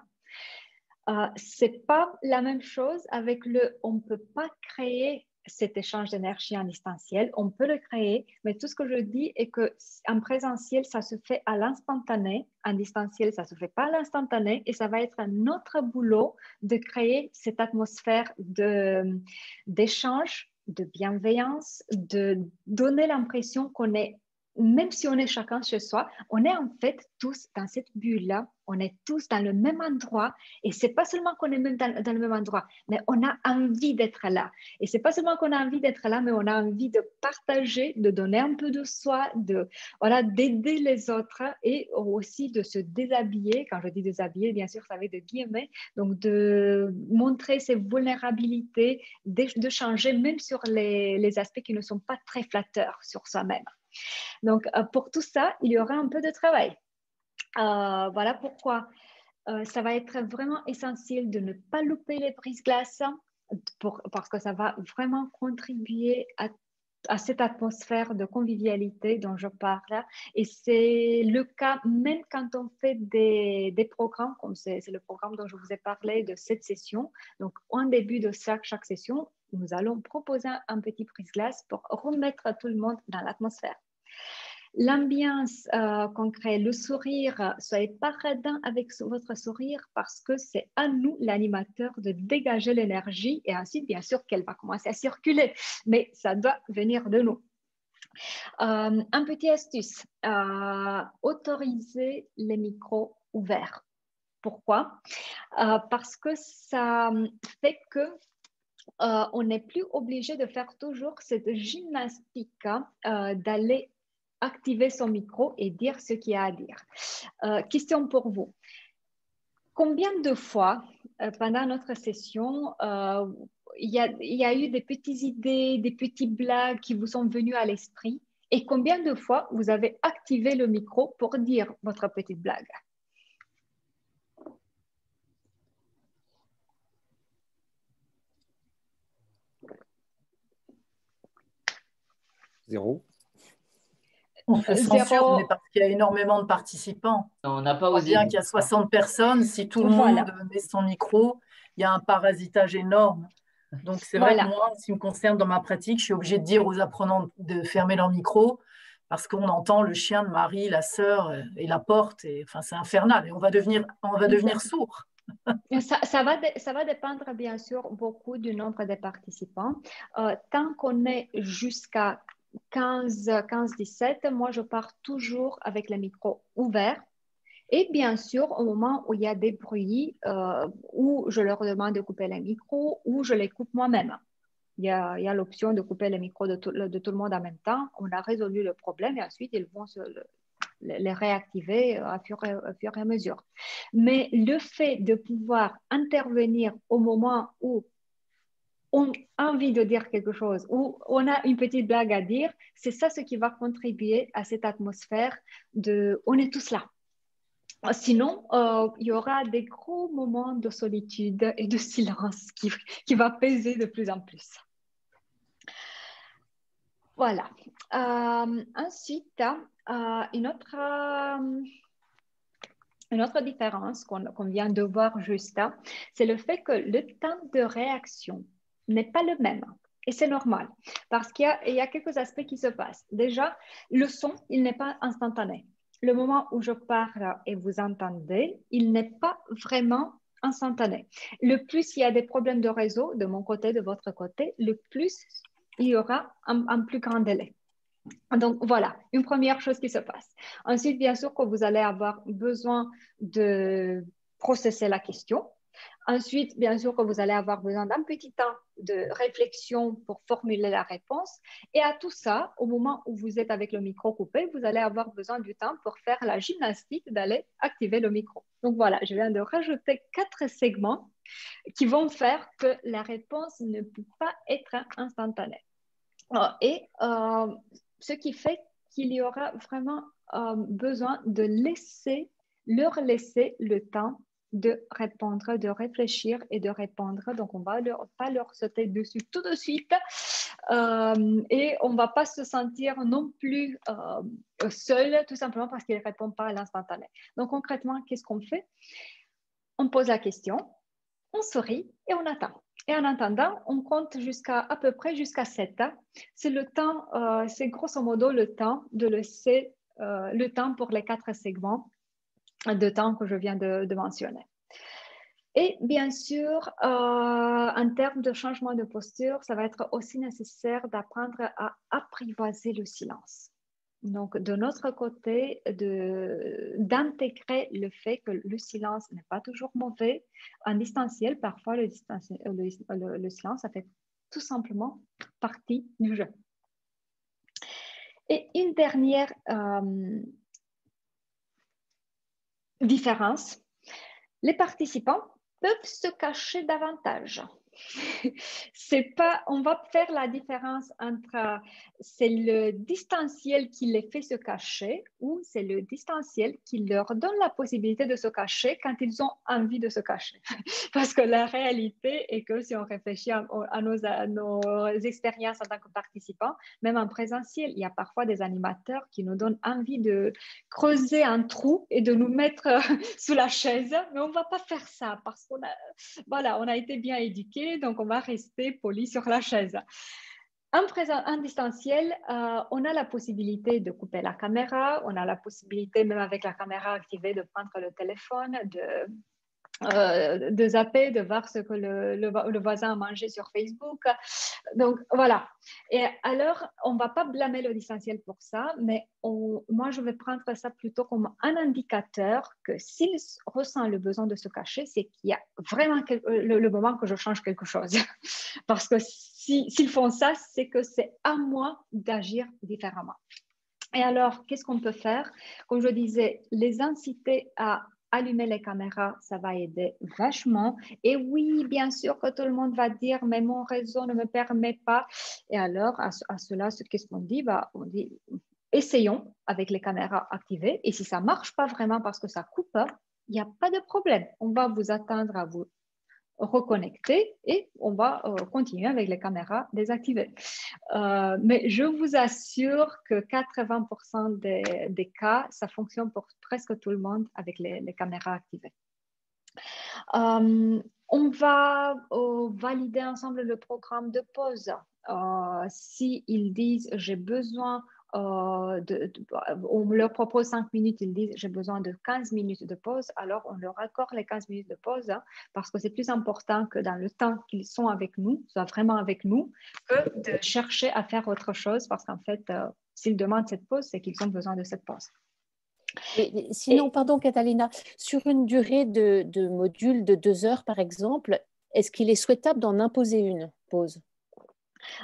C'est pas la même chose avec on ne peut pas créer cet échange d'énergie en distanciel, on peut le créer, mais tout ce que je dis est qu'en présentiel, ça se fait à l'instantané, en distanciel, ça ne se fait pas à l'instantané, et ça va être un autre boulot de créer cette atmosphère d'échange, de bienveillance, de donner l'impression qu'on est, même si on est chacun chez soi, on est en fait tous dans cette bulle-là, on est tous dans le même endroit, et c'est pas seulement qu'on est même dans le même endroit, mais on a envie d'être là. Et c'est pas seulement qu'on a envie d'être là, mais on a envie de partager, de donner un peu de soi, d'aider les autres, et aussi de se déshabiller. Quand je dis déshabiller, bien sûr, ça veut dire de guillemets, donc de montrer ses vulnérabilités, de changer même sur les aspects qui ne sont pas très flatteurs sur soi-même. Donc, pour tout ça, il y aura un peu de travail. Voilà pourquoi ça va être vraiment essentiel de ne pas louper les brise-glaces parce que ça va vraiment contribuer à cette atmosphère de convivialité dont je parle. Et c'est le cas même quand on fait des programmes, comme c'est le programme dont je vous ai parlé de cette session. Donc, en début de chaque session, nous allons proposer un petit brise-glace pour remettre tout le monde dans l'atmosphère. L'ambiance qu'on crée, le sourire, soyez pas radin avec votre sourire parce que c'est à nous, l'animateur, de dégager l'énergie et ensuite, bien sûr, qu'elle va commencer à circuler, mais ça doit venir de nous. Un petit astuce, autoriser les micros ouverts. Pourquoi? Parce que ça fait que on n'est plus obligé de faire toujours cette gymnastique d'aller activer son micro et dire ce qu'il y a à dire. Question pour vous. Combien de fois pendant notre session, il y a eu des petites idées, des petites blagues qui vous sont venues à l'esprit et combien de fois vous avez activé le micro pour dire votre petite blague? Zéro. On se censure, mais parce qu'il y a énormément de participants. On n'a pas On voit osé. bien qu'il y a 60 personnes. Si tout le monde met son micro, il y a un parasitage énorme. Donc, c'est vrai que moi, en ce qui me concerne dans ma pratique, je suis obligée de dire aux apprenants de fermer leur micro parce qu'on entend le chien de Marie, la sœur et la porte. Et, enfin, c'est infernal. Et on va devenir sourd. Ça va dépendre, bien sûr, beaucoup du nombre de participants. Tant qu'on est jusqu'à 15-17, moi, je pars toujours avec le micro ouvert. Et bien sûr, au moment où il y a des bruits, où je leur demande de couper les micros, ou je les coupe moi-même. Il y a l'option de couper les micros de tout le monde en même temps. On a résolu le problème et ensuite, ils vont les réactiver à fur et à mesure. Mais le fait de pouvoir intervenir au moment où on a envie de dire quelque chose, ou on a une petite blague à dire, c'est ça ce qui va contribuer à cette atmosphère de « on est tous là ». Sinon, il y aura des gros moments de solitude et de silence qui va peser de plus en plus. Voilà. Ensuite, une autre différence qu'on vient de voir juste, c'est le fait que le temps de réaction n'est pas le même. Et c'est normal, parce qu'il y a quelques aspects qui se passent. Déjà, le son, il n'est pas instantané. Le moment où je parle et vous entendez, il n'est pas vraiment instantané. Le plus il y a des problèmes de réseau, de mon côté, de votre côté, le plus il y aura un plus grand délai. Donc, voilà, une première chose qui se passe. Ensuite, bien sûr que vous allez avoir besoin de processer la question. Ensuite, bien sûr que vous allez avoir besoin d'un petit temps de réflexion pour formuler la réponse. Et à tout ça, au moment où vous êtes avec le micro coupé, vous allez avoir besoin du temps pour faire la gymnastique d'aller activer le micro. Donc voilà, je viens de rajouter 4 segments qui vont faire que la réponse ne peut pas être instantanée. Et ce qui fait qu'il y aura vraiment besoin de leur laisser le temps de répondre, de réfléchir et de répondre. Donc, on ne va pas leur sauter dessus tout de suite et on ne va pas se sentir non plus seul, tout simplement parce qu'ils ne répondent pas à l'instantané. Donc, concrètement, qu'est-ce qu'on fait? On pose la question, on sourit et on attend. Et en attendant, on compte à peu près jusqu'à 7. C'est le temps, c'est grosso modo le temps de laisser le temps pour les 4 segments de temps que je viens de mentionner. Et bien sûr, en termes de changement de posture, ça va être aussi nécessaire d'apprendre à apprivoiser le silence. Donc, de notre côté, d'intégrer le fait que le silence n'est pas toujours mauvais. En distanciel, parfois, le silence, ça fait tout simplement partie du jeu. Et une dernière différence, les participants peuvent se cacher davantage. On va faire la différence entre c'est le distanciel qui les fait se cacher ou c'est le distanciel qui leur donne la possibilité de se cacher quand ils ont envie de se cacher. Parce que la réalité est que si on réfléchit à nos expériences en tant que participants, même en présentiel, il y a parfois des animateurs qui nous donnent envie de creuser un trou et de nous mettre sous la chaise, mais on ne va pas faire ça parce qu'on a été bien éduqués. Donc, on va rester poli sur la chaise. En distanciel, on a la possibilité de couper la caméra, on a la possibilité, même avec la caméra activée, de prendre le téléphone, de zapper, de voir ce que le voisin a mangé sur Facebook. Donc, voilà. Et alors, on ne va pas blâmer le distanciel pour ça, mais moi, je vais prendre ça plutôt comme un indicateur que s'il ressent le besoin de se cacher, c'est qu'il y a vraiment le moment que je change quelque chose. Parce que s'ils font ça, c'est que c'est à moi d'agir différemment. Et alors, qu'est-ce qu'on peut faire? Comme je disais, les inciter à allumer les caméras, ça va aider vachement. Et oui, bien sûr que tout le monde va dire, mais mon réseau ne me permet pas. Et alors, à cela, qu'est-ce qu'on dit? On dit, essayons avec les caméras activées. Et si ça ne marche pas vraiment parce que ça coupe, il n'y a pas de problème. On va vous attendre à vous reconnecter et on va continuer avec les caméras désactivées. Mais je vous assure que 80% des cas, ça fonctionne pour presque tout le monde avec les caméras activées. On va valider ensemble le programme de pause. S'ils disent « j'ai besoin », on leur propose 5 minutes, ils disent j'ai besoin de 15 minutes de pause, alors on leur accorde les 15 minutes de pause parce que c'est plus important que dans le temps qu'ils sont avec nous, soit vraiment avec nous, que de chercher à faire autre chose parce qu'en fait, s'ils demandent cette pause, c'est qu'ils ont besoin de cette pause. Mais sinon, pardon Catalina, sur une durée de module de 2 heures par exemple, est-ce qu'il est souhaitable d'en imposer une pause?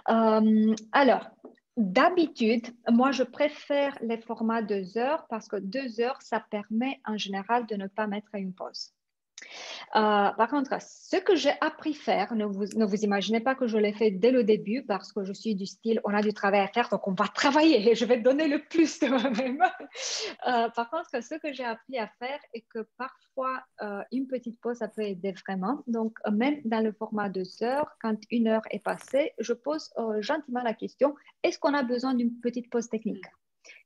Alors, d'habitude, moi, je préfère les formats 2 heures parce que 2 heures, ça permet en général de ne pas mettre une pause. Par contre, ce que j'ai appris à faire, ne vous imaginez pas que je l'ai fait dès le début parce que je suis du style, on a du travail à faire, donc on va travailler et je vais donner le plus de moi-même. Par contre, ce que j'ai appris à faire est que parfois, une petite pause, ça peut aider vraiment. Donc, même dans le format 2 heures, quand 1 heure est passée, je pose gentiment la question, est-ce qu'on a besoin d'une petite pause technique?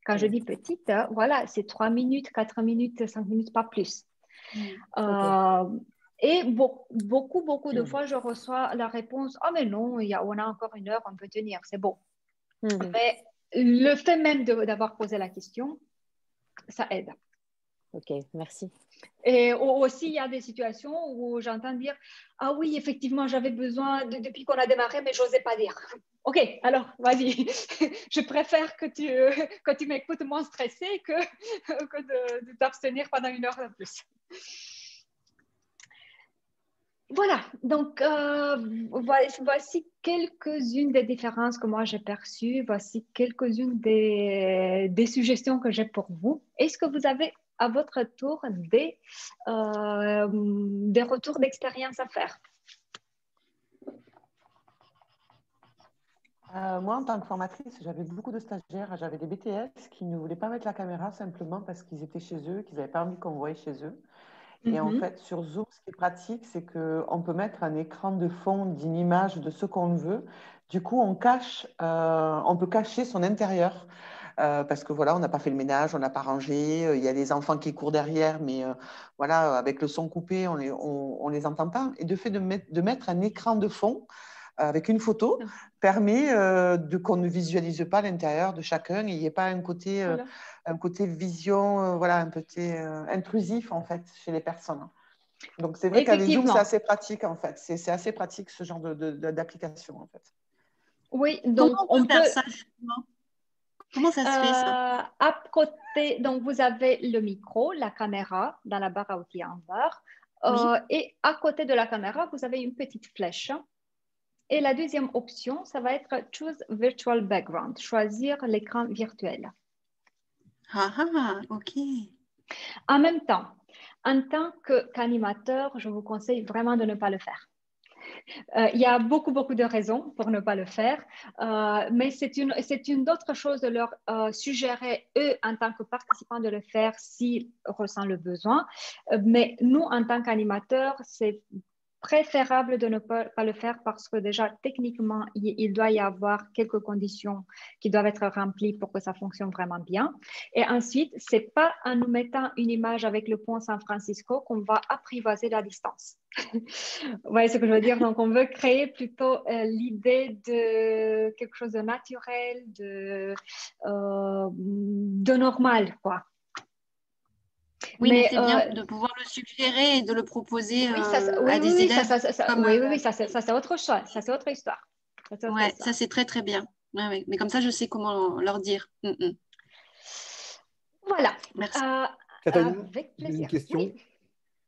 Quand je dis petite, voilà, c'est 3 minutes, 4 minutes, 5 minutes, pas plus. Et beaucoup de fois, je reçois la réponse « Oh, mais non, on a encore 1 heure, on peut tenir, c'est bon. » Mais le fait même d'avoir posé la question, ça aide. Ok, merci. Et aussi, il y a des situations où j'entends dire « Ah oui, effectivement, j'avais besoin depuis qu'on a démarré, mais je n'osais pas dire. » Ok, alors, vas-y. Je préfère que tu m'écoutes moins stressé que de t'abstenir pendant 1 heure de plus. Voilà, donc voici quelques-unes des différences que moi j'ai perçues, voici quelques-unes des suggestions que j'ai pour vous. Est-ce que vous avez à votre tour des retours d'expérience à faire? Moi, en tant que formatrice, j'avais beaucoup de stagiaires. J'avais des BTS qui ne voulaient pas mettre la caméra simplement parce qu'ils étaient chez eux, qu'ils n'avaient pas envie qu'on voie chez eux. Et en fait, sur Zoom, ce qui est pratique, c'est qu'on peut mettre un écran de fond d'une image de ce qu'on veut. Du coup, on peut cacher son intérieur. Parce que voilà, on n'a pas fait le ménage, on n'a pas rangé, il y a les enfants qui courent derrière, mais voilà, avec le son coupé, on les entend pas. Et de fait de mettre un écran de fond avec une photo permet qu'on ne visualise pas l'intérieur de chacun et il n'y ait pas un côté vision, voilà, un côté intrusif en fait chez les personnes. Donc c'est vrai qu'avec Zoom, c'est assez pratique en fait. C'est assez pratique ce genre d'application en fait. Oui, donc on peut... ça justement. Comment ça se fait ça? À côté, donc vous avez le micro, la caméra dans la barre à outils en bas. Et à côté de la caméra, vous avez une petite flèche. Et la deuxième option, ça va être Choose Virtual Background, choisir l'écran virtuel. Ok. En même temps, en tant qu'animateur, je vous conseille vraiment de ne pas le faire. Il y a beaucoup de raisons pour ne pas le faire, mais c'est une autre chose de leur suggérer, eux, en tant que participants, de le faire s'ils ressentent le besoin. Mais nous, en tant qu'animateurs, c'est préférable de ne pas le faire parce que déjà, techniquement, il doit y avoir quelques conditions qui doivent être remplies pour que ça fonctionne vraiment bien. Et ensuite, ce n'est pas en nous mettant une image avec le pont San Francisco qu'on va apprivoiser la distance. Vous voyez ce que je veux dire? Donc, on veut créer plutôt l'idée de quelque chose de naturel, de normal, quoi. Oui, mais c'est bien de pouvoir le suggérer et de le proposer à des élèves. Oui, ça c'est autre chose, ça c'est autre histoire. Ça c'est très bien. Ouais. Mais comme ça, je sais comment leur dire. Voilà. Merci. Avec plaisir. Une question. Oui.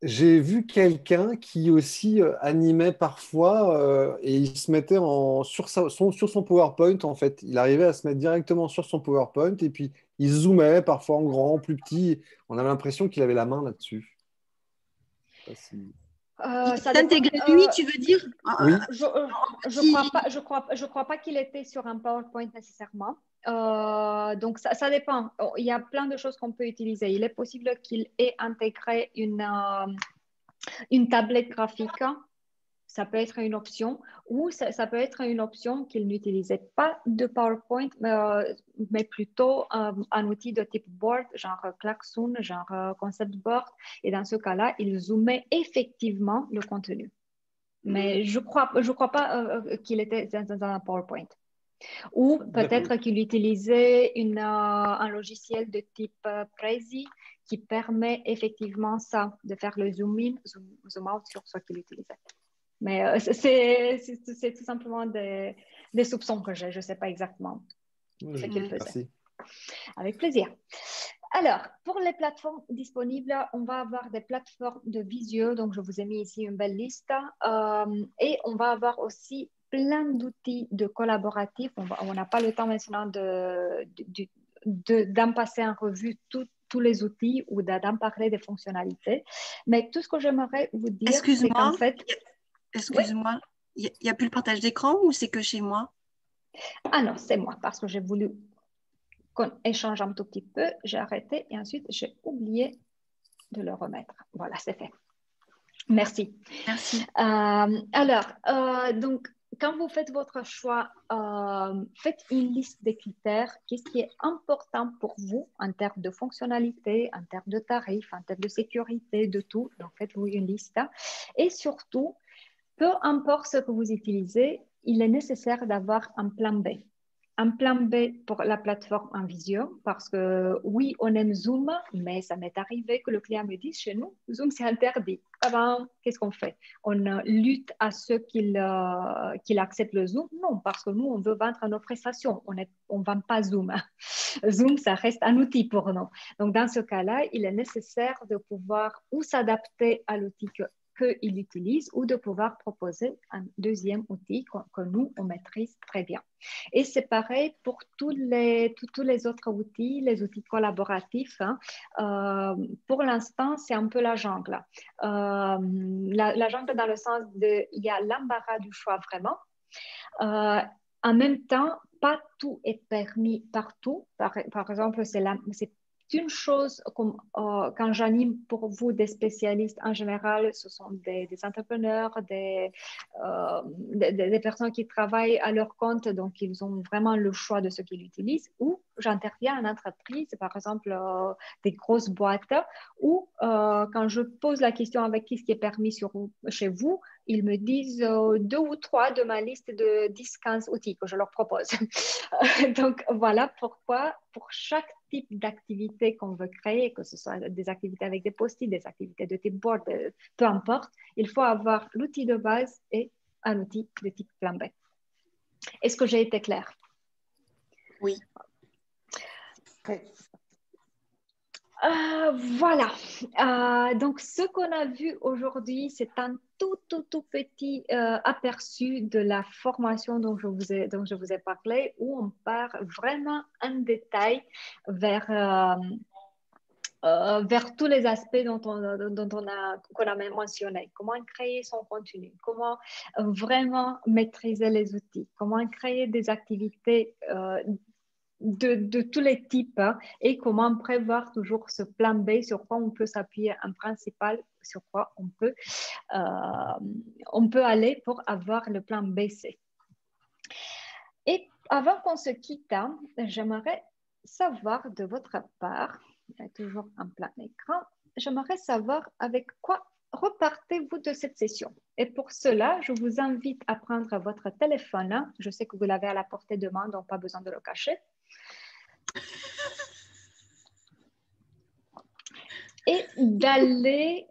J'ai vu quelqu'un qui aussi animait parfois et il se mettait sur son PowerPoint en fait. Il arrivait à se mettre directement sur son PowerPoint et puis il zoomait parfois en grand, plus petit. On avait l'impression qu'il avait la main là-dessus. Il s'intégrait lui, tu veux dire? Oui. Je crois pas qu'il était sur un PowerPoint nécessairement. Donc, ça dépend. Il y a plein de choses qu'on peut utiliser. Il est possible qu'il ait intégré une tablette graphique. Ça peut être une option. Ou ça peut être une option qu'il n'utilisait pas de PowerPoint, mais plutôt un outil de type board, genre Klaxoon, genre Concept Board. Et dans ce cas-là, il zoomait effectivement le contenu. Mais je crois pas qu'il était dans un PowerPoint. Ou peut-être qu'il utilisait un logiciel de type Prezi qui permet effectivement ça, de faire le zoom in, zoom out sur ce qu'il utilisait. Mais c'est tout simplement des soupçons que j'ai. Je ne sais pas exactement ce qu'il faisait. Merci. Avec plaisir. Alors, pour les plateformes disponibles, on va avoir des plateformes de visio. Donc, je vous ai mis ici une belle liste. Et on va avoir aussi plein d'outils de collaboratifs. On n'a pas le temps maintenant d'en passer en revue tous les outils ou d'en parler des fonctionnalités. Mais tout ce que j'aimerais vous dire, c'est qu'en fait... Excuse-moi, il n'y a plus le partage d'écran ou c'est que chez moi? Ah non, c'est moi parce que j'ai voulu qu'on échange un tout petit peu. J'ai arrêté et ensuite j'ai oublié de le remettre. Voilà, c'est fait. Merci. Merci. Donc, quand vous faites votre choix, faites une liste des critères. Qu'est-ce qui est important pour vous en termes de fonctionnalité, en termes de tarifs, en termes de sécurité, de tout. Donc, faites-vous une liste. Et surtout, peu importe ce que vous utilisez, il est nécessaire d'avoir un plan B. Un plan B pour la plateforme en visio, parce que oui, on aime Zoom, mais ça m'est arrivé que le client me dise chez nous, Zoom c'est interdit. Ah ben, qu'est-ce qu'on fait? On lutte à ceux qu'il accepte le Zoom? Non, parce que nous, on veut vendre nos prestations. On ne vend pas Zoom. Zoom, ça reste un outil pour nous. Donc, dans ce cas-là, il est nécessaire de pouvoir ou s'adapter à l'outil qu'il utilise ou de pouvoir proposer un deuxième outil que nous, on maîtrise très bien. Et c'est pareil pour tous les autres outils, les outils collaboratifs. Pour l'instant, c'est un peu la jungle. La jungle dans le sens de, il y a l'embarras du choix vraiment. En même temps, pas tout est permis partout. Par exemple, c'est une chose comme quand j'anime pour vous des spécialistes, en général, ce sont des entrepreneurs, des personnes qui travaillent à leur compte, donc ils ont vraiment le choix de ce qu'ils utilisent, ou j'interviens en entreprise, par exemple des grosses boîtes, ou quand je pose la question avec qui ce qui est permis chez vous, ils me disent 2 ou 3 de ma liste de 10-15 outils que je leur propose. Donc voilà pourquoi pour chaque type d'activité qu'on veut créer, que ce soit des activités avec des post-it, des activités de type board, peu importe, il faut avoir l'outil de base et un outil de type plan B. Est-ce que j'ai été claire? Oui. Voilà. Donc, ce qu'on a vu aujourd'hui, c'est un tout petit aperçu de la formation dont je vous ai parlé, où on part vraiment en détail vers tous les aspects qu'on a mentionné. Comment créer son contenu, comment vraiment maîtriser les outils, comment créer des activités de tous les types et comment prévoir toujours ce plan B sur quoi on peut s'appuyer en principal, sur quoi on peut aller pour avoir le plan BC. Et avant qu'on se quitte, j'aimerais savoir de votre part, toujours en plein écran, j'aimerais savoir avec quoi repartez-vous de cette session. Et pour cela, je vous invite à prendre votre téléphone. Je sais que vous l'avez à la portée de main, donc pas besoin de le cacher. Et d'aller...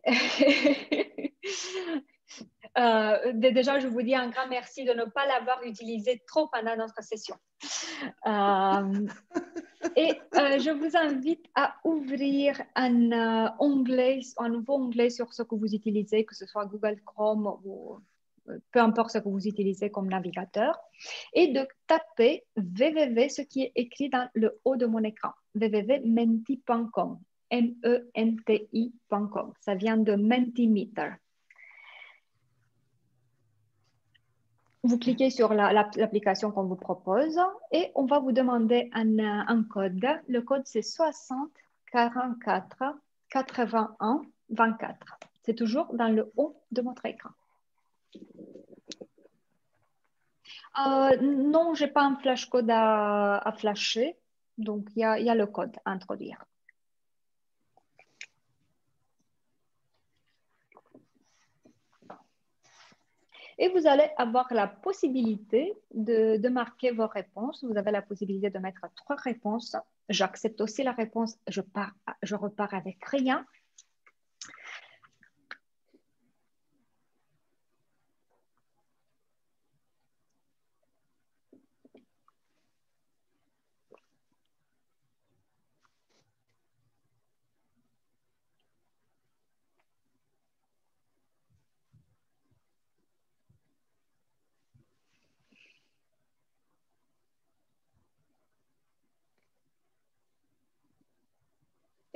déjà, je vous dis un grand merci de ne pas l'avoir utilisé trop pendant notre session. Je vous invite à ouvrir un nouveau onglet sur ce que vous utilisez, que ce soit Google Chrome ou peu importe ce que vous utilisez comme navigateur, et de taper www, ce qui est écrit dans le haut de mon écran, www.menti.com, menti.com. Ça vient de Mentimeter. Vous cliquez sur l'application qu'on vous propose et on va vous demander un code. Le code, c'est 60 44 81 24. C'est toujours dans le haut de votre écran. Non, je n'ai pas un flash code à flasher, donc il y a le code à introduire. Et vous allez avoir la possibilité de marquer vos réponses. Vous avez la possibilité de mettre 3 réponses. J'accepte aussi la réponse, je repars avec rien.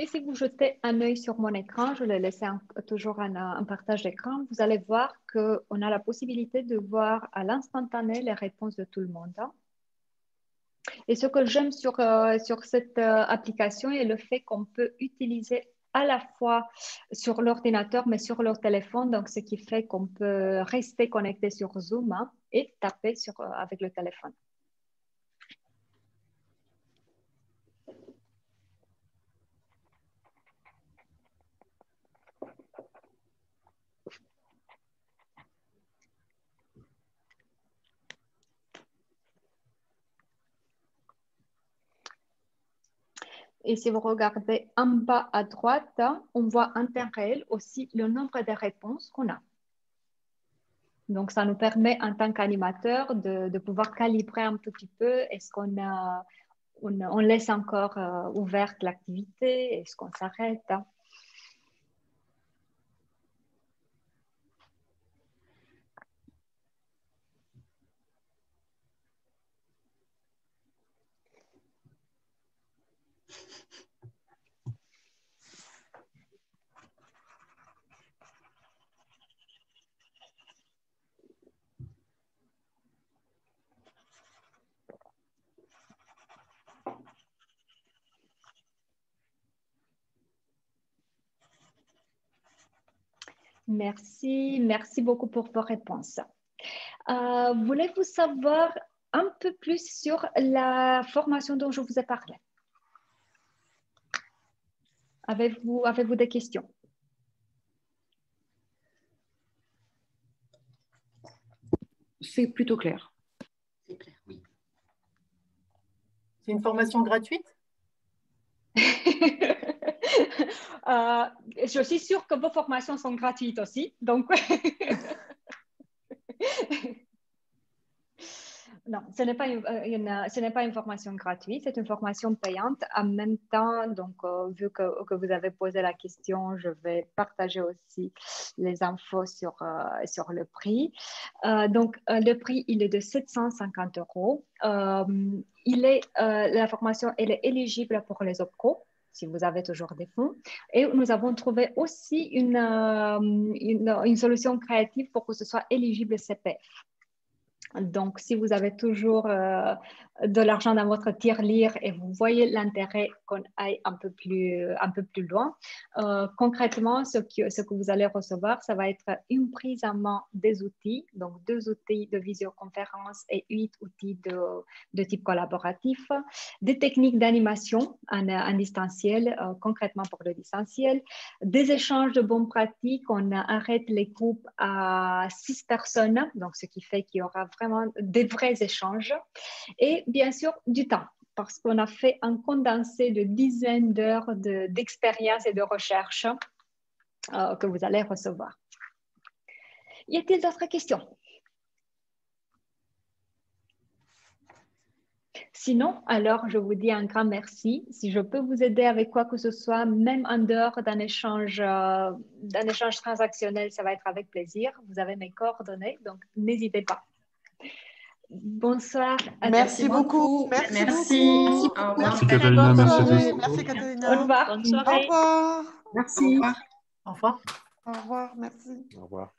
Et si vous jetez un œil sur mon écran, je l'ai laissé toujours en partage d'écran, vous allez voir qu'on a la possibilité de voir à l'instantané les réponses de tout le monde. Et ce que j'aime sur cette application est le fait qu'on peut utiliser à la fois sur l'ordinateur, mais sur leur téléphone. Donc, ce qui fait qu'on peut rester connecté sur Zoom et taper avec le téléphone. Et si vous regardez en bas à droite, on voit en temps réel aussi le nombre de réponses qu'on a. Donc, ça nous permet en tant qu'animateur de pouvoir calibrer un petit peu. Est-ce qu'on laisse encore ouverte l'activité? Est-ce qu'on s'arrête? Merci beaucoup pour vos réponses. Voulez-vous savoir un peu plus sur la formation dont je vous ai parlé? Avez-vous des questions? C'est plutôt clair. C'est clair, oui. C'est une formation gratuite? Je suis sûre que vos formations sont gratuites aussi. Donc, non, ce n'est pas une formation gratuite, c'est une formation payante. En même temps, donc, vu que vous avez posé la question, je vais partager aussi les infos sur le prix. Donc, le prix, il est de 750 €. La formation, elle est éligible pour les OPCO, si vous avez toujours des fonds. Et nous avons trouvé aussi une solution créative pour que ce soit éligible CPF. Donc, si vous avez toujours de l'argent dans votre tirelire et vous voyez l'intérêt qu'on aille un peu plus loin, concrètement, ce que vous allez recevoir, ça va être une prise en main des outils, donc 2 outils de visioconférence et 8 outils de type collaboratif, des techniques d'animation en distanciel, concrètement pour le distanciel, des échanges de bonnes pratiques. On arrête les groupes à 6 personnes, donc ce qui fait qu'il y aura vraiment des vrais échanges. Et bien sûr, du temps, parce qu'on a fait un condensé de dizaines d'heures d'expérience et de recherche que vous allez recevoir. Y a-t-il d'autres questions? Sinon, alors, je vous dis un grand merci. Si je peux vous aider avec quoi que ce soit, même en dehors d'un échange transactionnel, ça va être avec plaisir. Vous avez mes coordonnées, donc n'hésitez pas. Bonsoir. Merci beaucoup. Merci. Merci Catalina, merci à tous. Merci Catalina. Au revoir. Bonne soirée. Au revoir. Merci. Au revoir. Au revoir, merci. Au revoir.